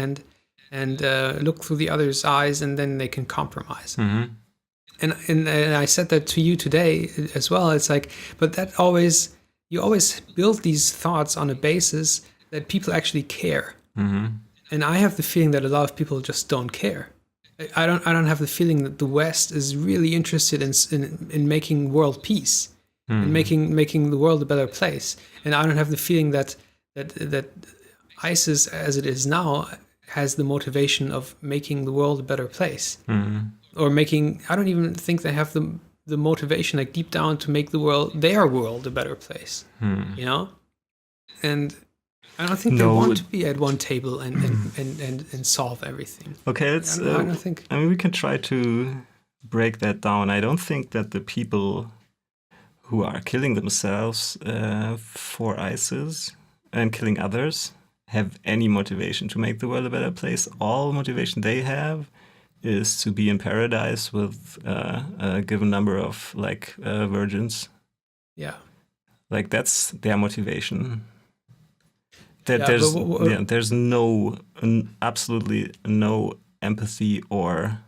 and look through the other's eyes, and then they can compromise. Mm-hmm. And I said that to you today as well. It's like, but you always build these thoughts on a basis that people actually care. Mm-hmm. And I have the feeling that a lot of people just don't care. I don't have the feeling that the West is really interested in making world peace and making the world a better place. And I don't have the feeling that ISIS, as it is now, has the motivation of making the world a better place. Or I don't even think they have the motivation, like deep down, to make their world a better place. And I don't think they want to be at one table and solve everything. Okay, I don't think. I mean, we can try to break that down. I don't think that the people who are killing themselves for ISIS and killing others have any motivation to make the world a better place. All motivation they have is to be in paradise with a given number of virgins. Yeah. Like that's their motivation. That Yeah, there's absolutely no empathy or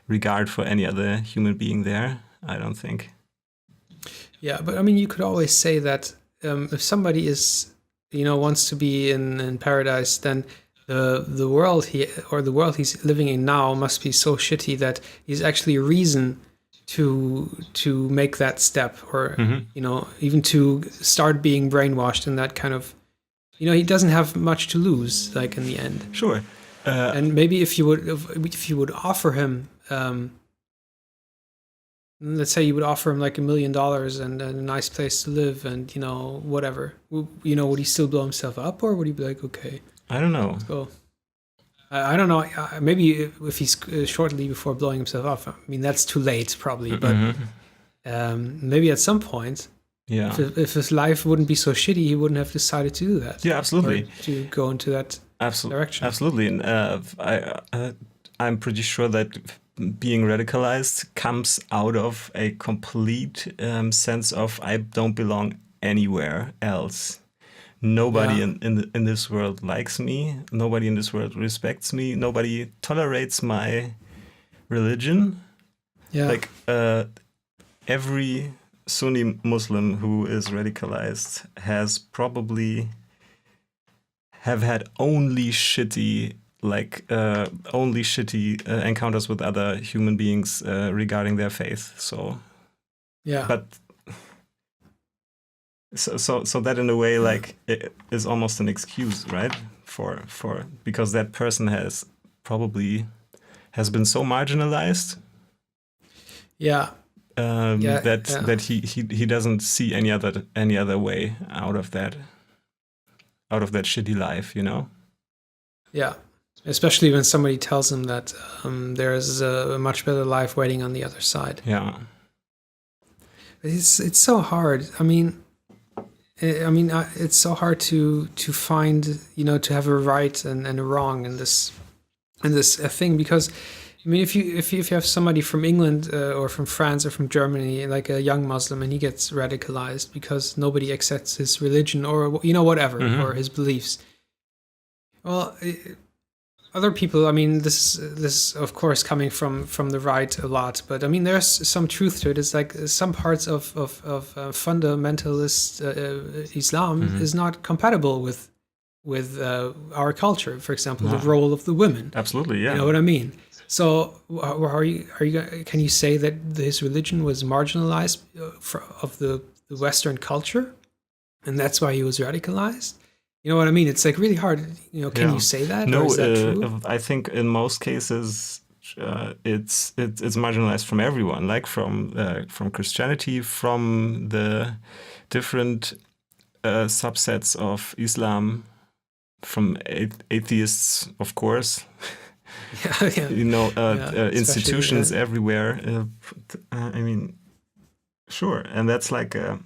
regard for any other human being there. I don't think. Yeah, but I mean, you could always say that if somebody wants to be in paradise, then the world he's living in now must be so shitty that he's actually a reason to make that step, or even to start being brainwashed in that kind of. He doesn't have much to lose, in the end. Sure. And maybe if you would offer him, let's say you would offer him $1 million and a nice place to live, and whatever, would he still blow himself up, or would he be like, okay? I don't know. Let's go. I don't know. Maybe if he's shortly before blowing himself up. I mean, that's too late, probably. But maybe at some point. Yeah. If his life wouldn't be so shitty, he wouldn't have decided to do that. Yeah, absolutely. Or to go into that direction. Absolutely. And I'm pretty sure that being radicalized comes out of a complete sense of I don't belong anywhere else. Nobody in this world likes me. Nobody in this world respects me. Nobody tolerates my religion. Yeah. Every Sunni Muslim who is radicalized has probably have had only shitty encounters with other human beings regarding their faith. So yeah, but so that in a way it is almost an excuse, right? For because that person has been so marginalized. Yeah. That he doesn't see any other way out of that shitty life, Yeah, especially when somebody tells him that there's a much better life waiting on the other side. Yeah, it's so hard. I mean, it's so hard to find, to have a right and a wrong in this thing, because. I mean, if you have somebody from England or from France or from Germany, like a young Muslim, and he gets radicalized because nobody accepts his religion or whatever, or his beliefs. Well, other people. I mean, this of course coming from the right a lot, but I mean, there's some truth to it. It's like some parts of fundamentalist Islam is not compatible with our culture. For example, the role of the women. Absolutely, yeah. You know what I mean? So, can you say that his religion was marginalized of the Western culture, and that's why he was radicalized? You know what I mean? It's really hard. Can you say that? No, or is that true? I think in most cases it's marginalized from everyone, from Christianity, from the different subsets of Islam, from atheists, of course. Yeah. Institutions everywhere. I mean, Sure, and that's like a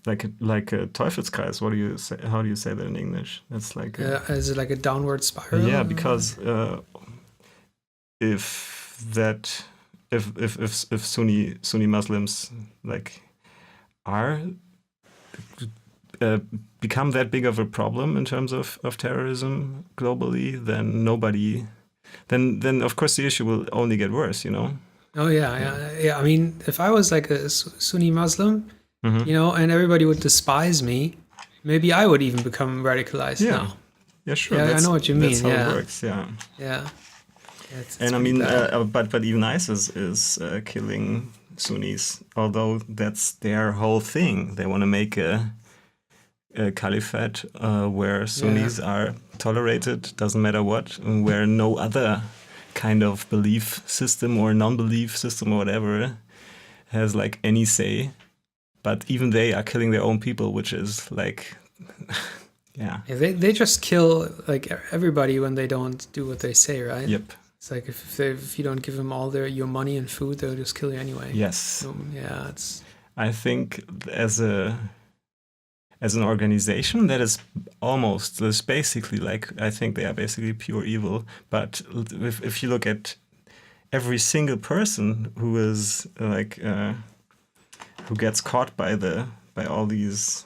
Teufelskreis. What do you say? How do you say that in English? That's like Is it like a downward spiral? yeah, because if that if Sunni Muslims like are become that big of a problem in terms of terrorism globally, then nobody, then of course the issue will only get worse, you know? Oh yeah. I mean, if I was like a Sunni Muslim, Mm-hmm. and everybody would despise me, maybe I would even become radicalized Yeah. now. Yeah, sure. Yeah, I know what you mean. That's how Yeah. it works. Yeah. Yeah. It's And I pretty mean, bad. but even ISIS is killing Sunnis, although that's their whole thing. They want to make a caliphate where Sunnis are tolerated, doesn't matter what, and where no other kind of belief system or non-belief system or whatever has like any say. But even they are killing their own people, which is like, yeah. Yeah, they just kill like everybody when they don't do what they say, right? Yep. It's like if you don't give them all your money and food, they'll just kill you anyway. Yes. So, yeah, it's. I think as an organization that is almost is basically like, I think they are basically pure evil. But if you look at every single person who is like who gets caught by all these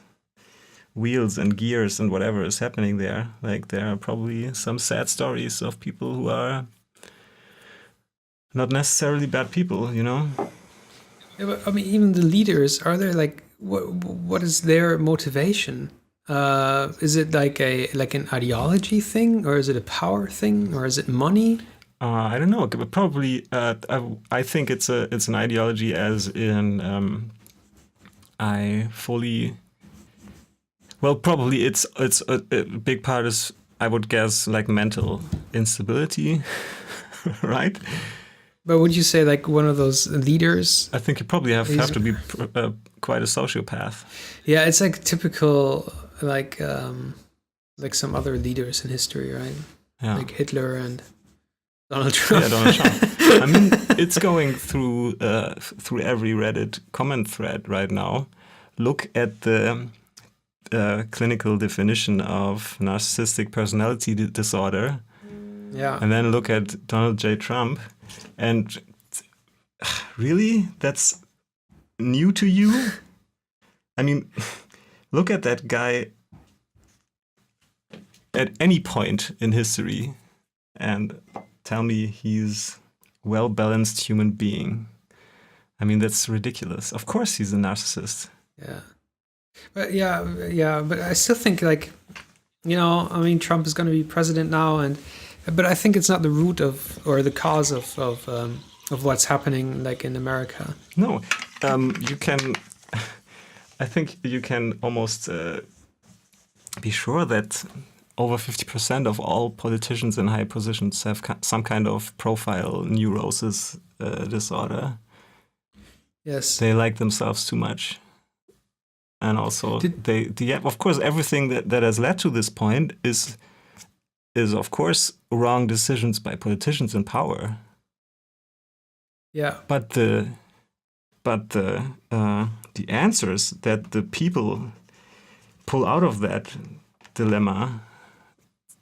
wheels and gears and whatever is happening there, like there are probably some sad stories of people who are not necessarily bad people, you know? Yeah, but, I mean, even the leaders, are there like what is their motivation? Is it like an ideology thing, or is it a power thing, or is it money? I don't know, but probably I think it's an ideology, as in I fully. Well, probably it's a big part is, I would guess, like mental instability, right? But would you say like one of those leaders? I think you probably have to be quite a sociopath. Yeah, it's like typical like some other leaders in history, right? Yeah. Like Hitler and Donald Trump. Yeah, Donald Trump. I mean, it's going through every Reddit comment thread right now. Look at the clinical definition of narcissistic personality disorder. Yeah. And then look at Donald J. Trump. And really? That's new to you? I mean, look at that guy at any point in history and tell me he's a well-balanced human being. I mean, that's ridiculous. Of course he's a narcissist. Yeah. But but I still think like, I mean, Trump is going to be president now, but I think it's not the root of or the cause of what's happening like in America. No, you can. I think you can almost be sure that over 50% of all politicians in high positions have some kind of profile neurosis disorder. Yes, they like themselves too much. And also, of course, everything that has led to this point is of course wrong decisions by politicians in power. Yeah. But the answers that the people pull out of that dilemma,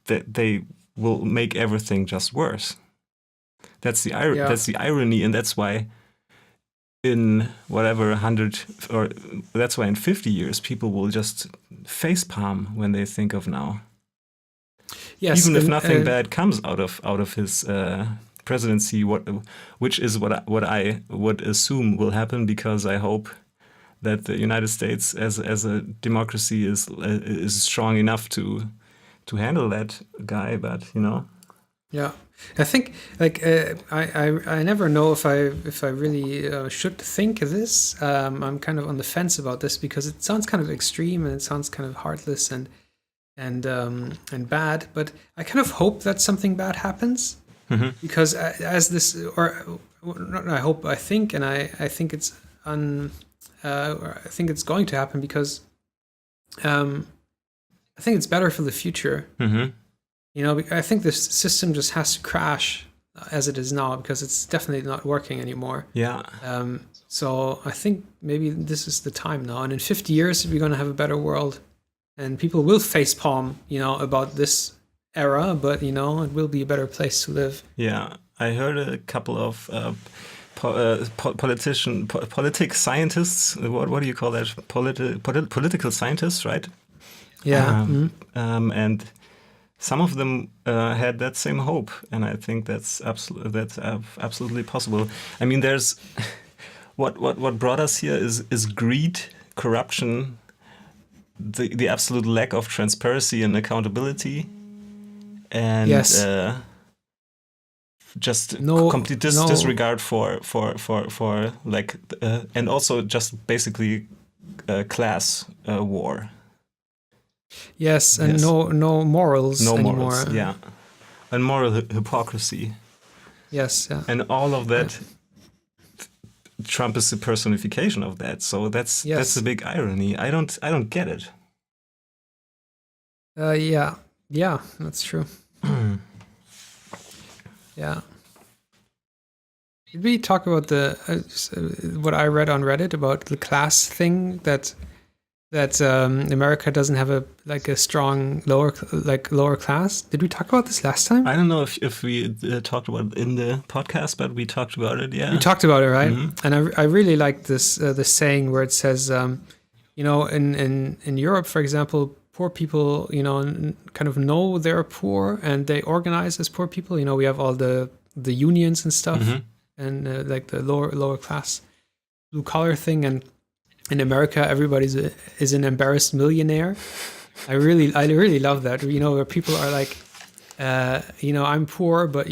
that they will make everything just worse. That's the That's the irony, and that's why in whatever 100 or that's why in 50 years people will just facepalm when they think of now. Yes, even if nothing bad comes out of his presidency, which is what I would assume will happen, because I hope that the United States as a democracy is strong enough to handle that guy. But Yeah, I think like I never know if I really should think of this. I'm kind of on the fence about this because it sounds kind of extreme and it sounds kind of heartless and bad. But I kind of hope that something bad happens, because as this, or not, I think it's I think it's going to happen because I think it's better for the future. Mm-hmm. I think this system just has to crash as it is now, because it's definitely not working anymore. Yeah. So I think maybe this is the time now, and in 50 years we're gonna have a better world, and people will facepalm, about this era, but it will be a better place to live. Yeah. I heard a couple of politics scientists. What do you call that? Political scientists, right? Yeah. And some of them had that same hope, and I think that's absolutely possible. I mean, there's what brought us here is greed, corruption, the absolute lack of transparency and accountability, and Yes. just No- complete disregard for like, and also just basically class war. Yes, and Yes. no morals No anymore. morals, yeah, and moral hypocrisy, Yes. Yeah. and all of that. Trump is the personification of that, so that's Yes. the big irony. I don't get it. Yeah. Yeah. That's true. Yeah. Did we talk about the what I read on Reddit about the class thing that America doesn't have a strong lower class? Did we talk about this last time? I don't know if we talked about it in the podcast, but we talked about it. Yeah, You talked about it, right? Mhm. And I really like this the saying where it says, in Europe, for example, poor people, kind of know they're poor and they organize as poor people. We have all the unions and stuff, and like the lower class blue collar thing. And in America, everybody's is an embarrassed millionaire. I really love that. Where people are like, I'm poor, but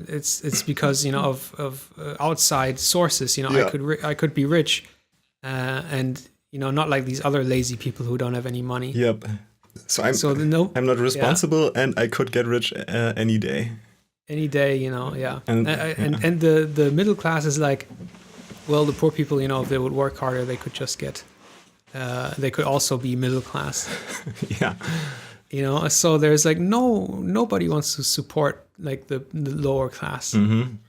it's because of outside sources. Yeah. I could be rich, and not like these other lazy people who don't have any money. Yep. So I'm not responsible, and I could get rich any day. Any day, yeah. And- And the middle class is like, well, the poor people, if they would work harder, they could just get. They could also be middle class. Yeah. So there's like nobody wants to support like the lower class,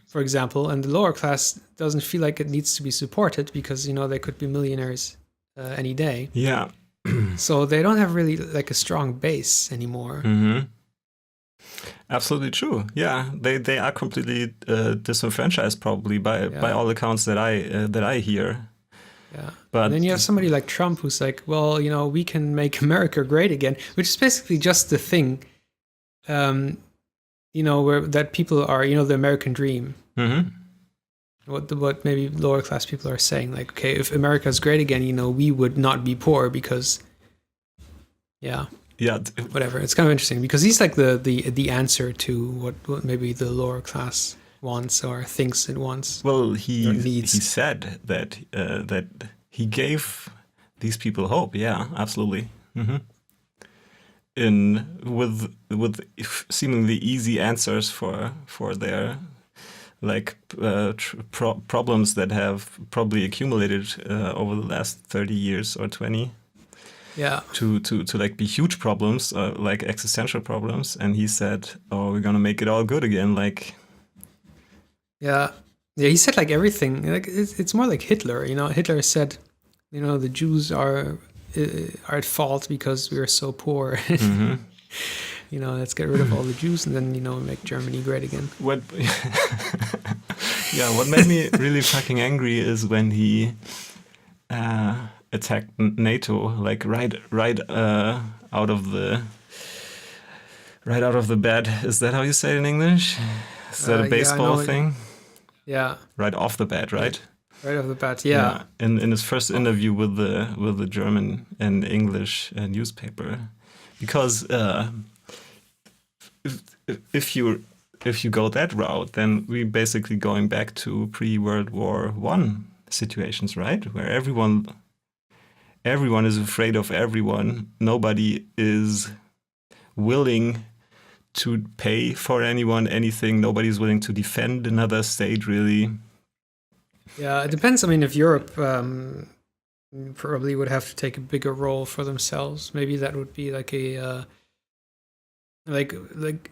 for example, and the lower class doesn't feel like it needs to be supported because they could be millionaires any day. Yeah. So they don't have really like a strong base anymore. Absolutely true. Yeah, they are completely disenfranchised, probably by all accounts that I hear. Yeah. But And then you have somebody like Trump who's like, well, we can make America great again, which is basically just the thing, where that people are, the American dream. What maybe lower class people are saying, like, okay, if America's great again, we would not be poor because, yeah, whatever. It's kind of interesting because he's like the answer to what maybe the lower class wants or thinks it wants. Well, he needs. said that that he gave these people hope. Yeah, absolutely. With seemingly easy answers for their like problems that have probably accumulated over the last 30 years or 20. Yeah. To like be huge problems, like existential problems, and he said, "Oh, we're gonna make it all good again." Like, yeah, he said like everything. Like it's more like Hitler. Hitler said, the Jews are at fault because we are so poor. Let's get rid of all the Jews and then make Germany great again. What? Yeah, what made me really fucking angry is when he attacked NATO, like right out of the bat. Is that how you say it in English? Is that a baseball thing? Yeah. Right off the bat, right? Right off the bat, yeah. In his first interview with the German and English newspaper, because if you go that route, then we're basically going back to pre-World War I situations, right? Where everyone is afraid of everyone. Nobody is willing to pay for anyone anything. Nobody's willing to defend another state, really. Yeah, it depends. I mean, if Europe probably would have to take a bigger role for themselves, maybe that would be like like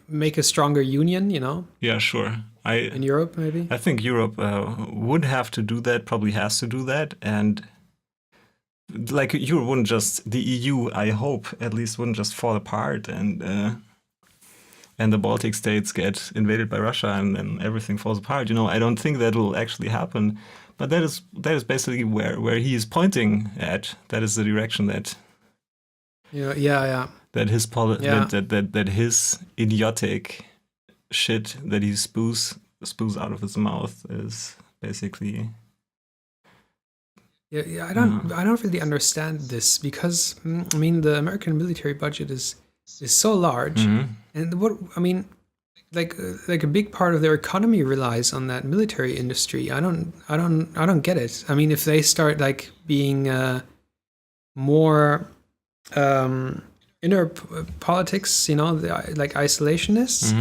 make a stronger union, you know, Yeah, sure. in Europe maybe. I think Europe would have to do that, probably has to do that, and like Europe wouldn't just, the EU, I hope at least, wouldn't just fall apart and the Baltic states get invaded by Russia and then everything falls apart. You know, I don't think that will actually happen. But that is basically where he is pointing at. That is the direction that Yeah. that his Yeah. that his idiotic shit that he spews out of his mouth is basically. Yeah. I don't really understand this because I mean the American military budget is so large, and what I mean, like a big part of their economy relies on that military industry. I don't get it. I mean, if they start like being more inner politics, you know, like isolationists,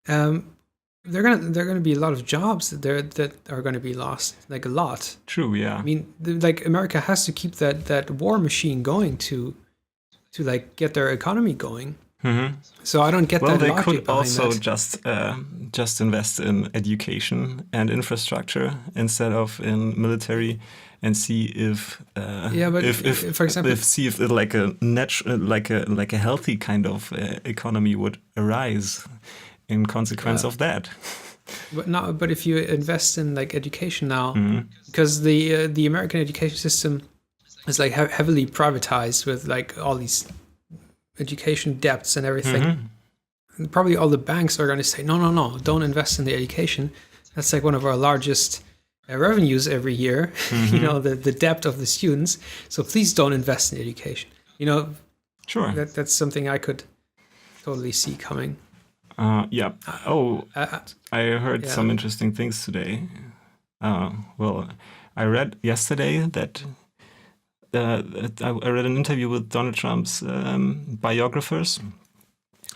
they're gonna be a lot of jobs that are gonna be lost, like a lot. True, yeah. I mean, like America has to keep that war machine going to like get their economy going. So I don't get well, that they logic could behind also that. just invest in education and infrastructure instead of in military, and see if if for example, see if like a like a healthy kind of economy would arise in consequence of that. But if you invest in like education now, because the American education system is like heavily privatized with like all these education debts and everything. And probably all the banks are going to say, no, don't invest in the education. That's like one of our largest revenues every year, you know, the debt of the students. So please don't invest in education. You know, sure, that's something I could totally see coming. Yeah. I heard some interesting things today. Well, I read yesterday that I read an interview with Donald Trump's biographers,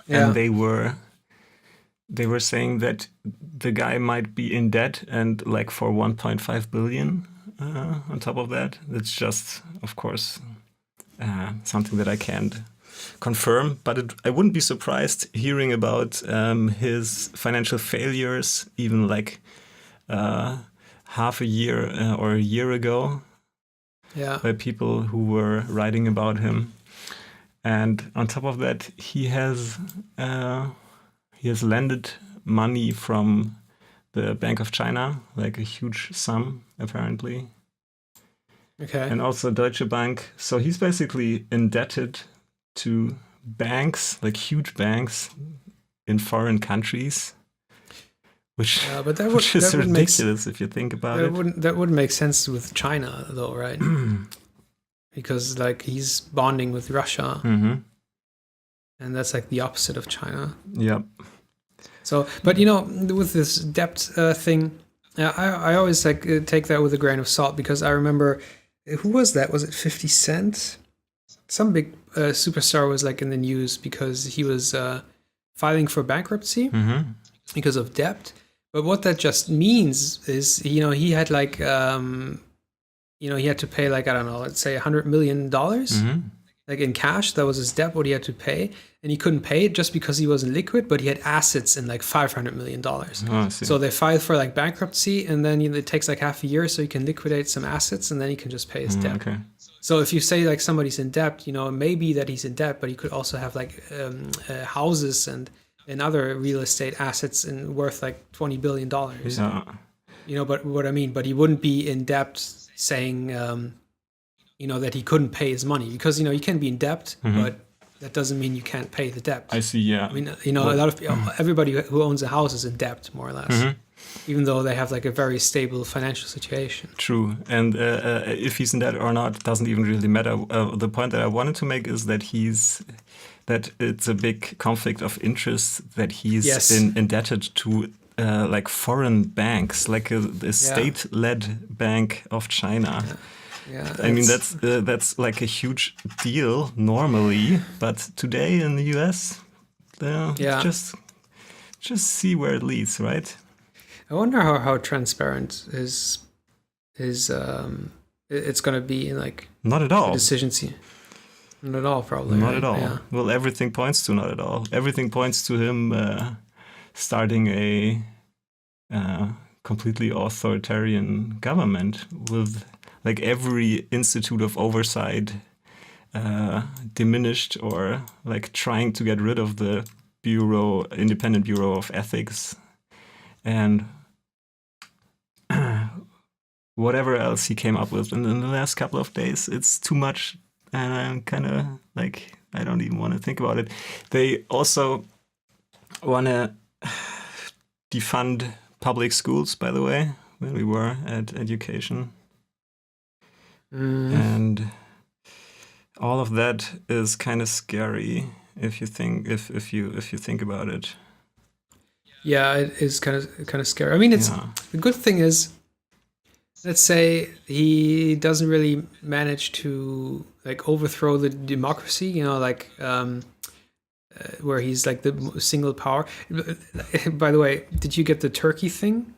and they were saying that the guy might be in debt, and like for 1.5 billion on top of that. It's just, of course, something that I can't confirm, but I wouldn't be surprised hearing about his financial failures even like half a year or a year ago. Yeah. By people who were writing about him, and on top of that, he has lended money from the Bank of China, like a huge sum apparently. Okay. And also Deutsche Bank. So he's basically indebted to banks, like huge banks in foreign countries. Which is ridiculous if you think about it. That wouldn't make sense with China, though, right? Because like he's bonding with Russia, and that's like the opposite of China. Yep. So, but you know, with this debt thing, I always like take that with a grain of salt, because I remember, who was that? Was it 50 Cent? Some big superstar was like in the news because he was filing for bankruptcy because of debt. But what that just means is, you know, he had like, you know, he had to pay like, I don't know, let's say $100 million, like in cash. That was his debt, what he had to pay. And he couldn't pay it just because he wasn't liquid, but he had assets in like $500 million. Oh, so they filed for like bankruptcy, and then you know, it takes like half a year so he can liquidate some assets, and then he can just pay his debt. Okay. So if you say like somebody's in debt, you know, it may be that he's in debt, but he could also have like houses and other real estate assets and worth like $20 billion. Yeah. You know, but what I mean, but he wouldn't be in debt saying, you know, that he couldn't pay his money, because, you know, you can be in debt, but that doesn't mean you can't pay the debt. I see, yeah. I mean, you know, a lot of people, everybody who owns a house is in debt, more or less, even though they have like a very stable financial situation. True. And if he's in debt or not doesn't even really matter. The point that I wanted to make is that that it's a big conflict of interest that he's indebted to like foreign banks, like a state-led bank of China. Yeah, I mean, that's like a huge deal normally, but today in the US, just see where it leads, right? I wonder how transparent it's going to be in like not at all decisions here. Not at all, probably. Not right? at all. Yeah. Well, everything points to not at all. Everything points to him starting a completely authoritarian government with like every institute of oversight diminished, or like trying to get rid of the independent bureau of ethics, and whatever else he came up with. And in the last couple of days, it's too much, and I'm kind of like, I don't even want to think about it. They also want to defund public schools, by the way, when we were at education. And all of that is kind of scary if you think about it. Yeah, it is kind of scary. I mean, it's the good thing is, let's say he doesn't really manage to like overthrow the democracy, you know, like where he's like the single power. By the way, did you get the Turkey thing?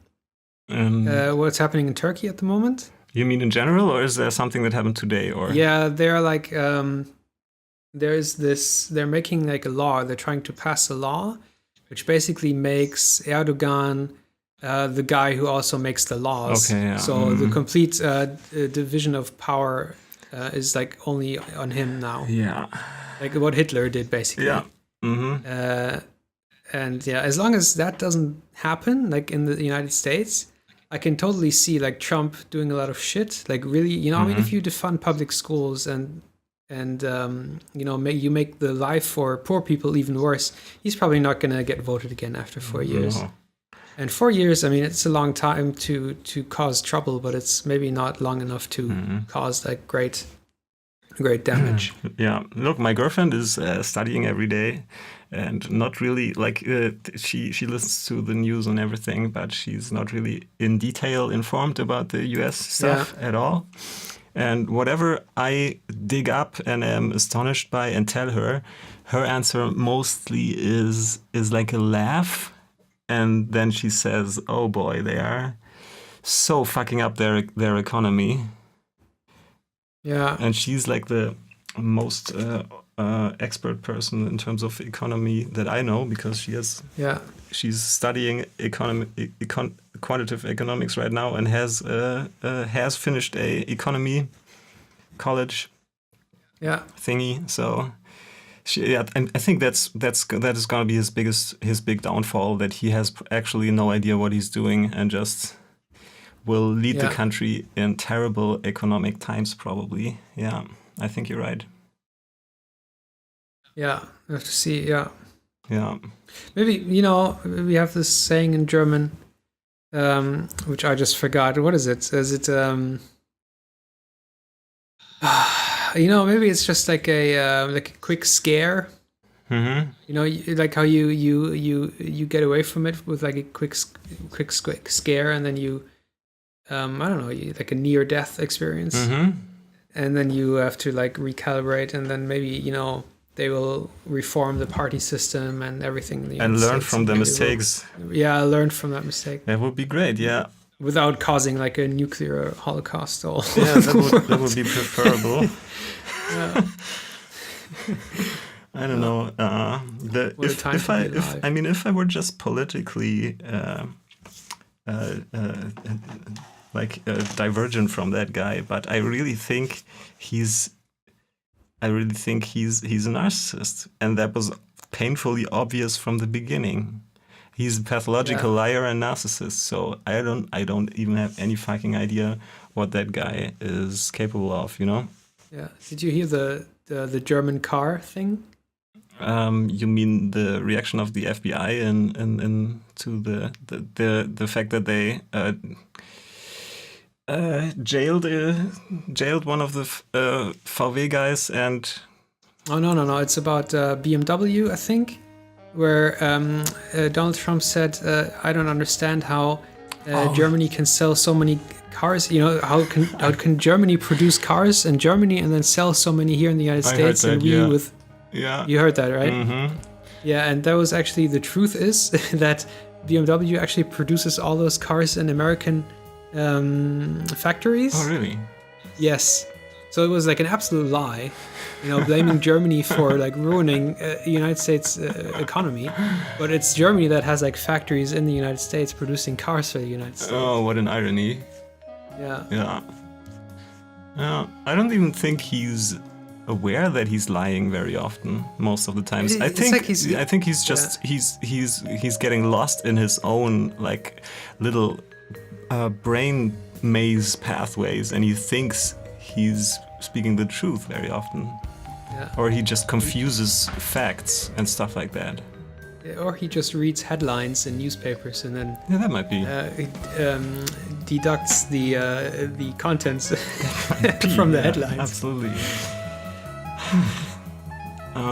What's happening in Turkey at the moment? You mean in general, or is there something that happened today? Or yeah, they're like there's this. They're making like a law. They're trying to pass a law, which basically makes Erdogan the guy who also makes the laws. Okay, yeah. So the complete division of power is like only on him now. Yeah. Like what Hitler did, basically. Yeah. And yeah, as long as that doesn't happen, like in the United States, I can totally see like Trump doing a lot of shit. Like really, you know, I mean, if you defund public schools and you know, you make the life for poor people even worse, he's probably not going to get voted again after 4 years. No. And 4 years, I mean, it's a long time to cause trouble, but it's maybe not long enough to cause like great damage. Yeah. Look, my girlfriend is studying every day, and not really like she listens to the news and everything, but she's not really in detail informed about the US stuff at all. And whatever I dig up and am astonished by and tell her, her answer mostly is like a laugh. And then she says, "Oh boy, they are so fucking up their economy." Yeah. And she's like the most expert person in terms of economy that I know, because she's studying quantitative economics right now, and has finished a economy college thingy. So and I think that is going to be his big downfall, that he has actually no idea what he's doing and just will lead the country in terrible economic times, probably. Yeah, I think you're right. Yeah, we have to see. Yeah. Maybe, you know, we have this saying in German, which I just forgot. What is it? Is it you know, maybe it's just like a quick scare. You know, like how you get away from it with like a quick scare, and then you I don't know, like a near death experience, and then you have to like recalibrate, and then maybe, you know, they will reform the party system and everything, and learn from the mistakes. Learn from that mistake. That would be great. Yeah. Without causing like a nuclear holocaust all that would be preferable. I don't know. If I were just politically divergent from that guy, but I really think he's a narcissist, and that was painfully obvious from the beginning. He's a pathological liar and narcissist. So I don't even have any fucking idea what that guy is capable of, you know? Yeah. Did you hear the German car thing? You mean the reaction of the FBI in to the fact that they jailed one of the VW guys, and no, it's about BMW, I think, where Donald Trump said, "I don't understand how Germany can sell so many cars. You know, how can Germany produce cars in Germany and then sell so many here in the United States?" Heard that, you heard that, right? Mm-hmm. Yeah, and that was actually, the truth is that BMW actually produces all those cars in American factories. Oh, really? Yes. So it was like an absolute lie, blaming Germany for like ruining the United States economy, but it's Germany that has like factories in the United States producing cars for the United States. Oh, what an irony. Yeah. I don't even think he's aware that he's lying very often. Most of the times, I think he's just he's getting lost in his own like little brain maze pathways, and he thinks he's speaking the truth very often. Yeah. Or he just confuses facts and stuff like that. Or he just reads headlines in newspapers and then that might be deducts the contents from the headlines. Absolutely.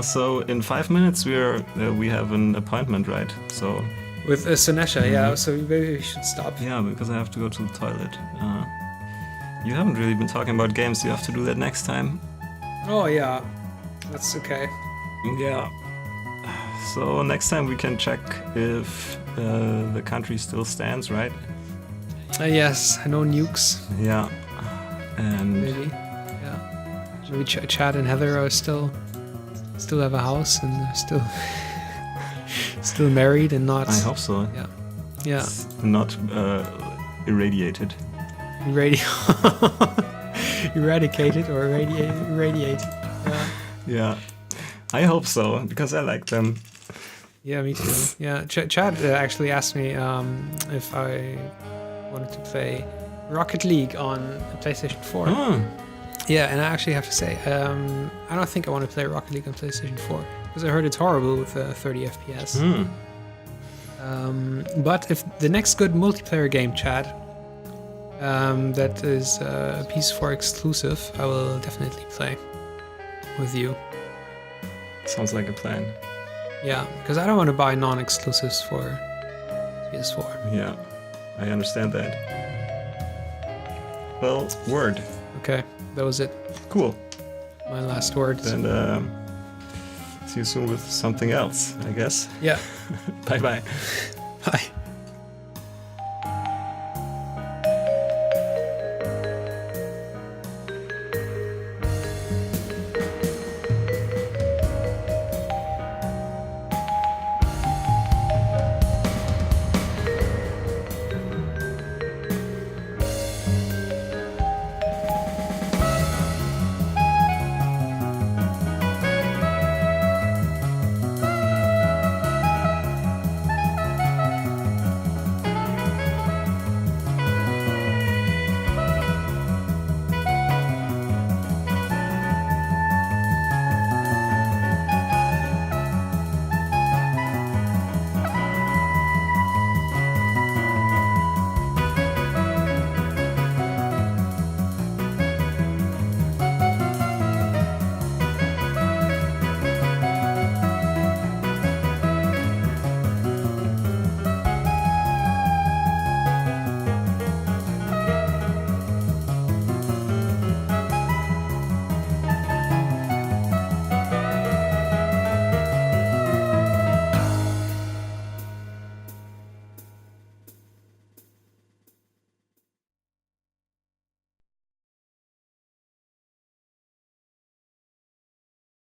So in 5 minutes we have an appointment, right? So with Sunesha, so maybe we should stop. Yeah, because I have to go to the toilet. You haven't really been talking about games. You have to do that next time. Oh yeah, that's okay. Yeah. So next time we can check if the country still stands, right? Yes, no nukes. Yeah. And maybe. Yeah. Maybe Chad and Heather are still have a house and they're still married and not. I hope so. Yeah. Yeah. Not irradiated. Eradicated or irradiated. Yeah. Yeah. I hope so because I like them. Yeah, me too. Yeah, Chad actually asked me if I wanted to play Rocket League on PlayStation 4. Oh. Yeah, and I actually have to say, I don't think I want to play Rocket League on PlayStation 4 because I heard it's horrible with 30 FPS. But if the next good multiplayer game, Chad, that is a PS4 exclusive, I will definitely play with you. Sounds like a plan. Yeah, because I don't want to buy non-exclusives for PS4. Yeah, I understand that. Well, word. Okay, that was it. Cool. My last words. And see you soon with something else, I guess. Yeah. Bye-bye. Bye.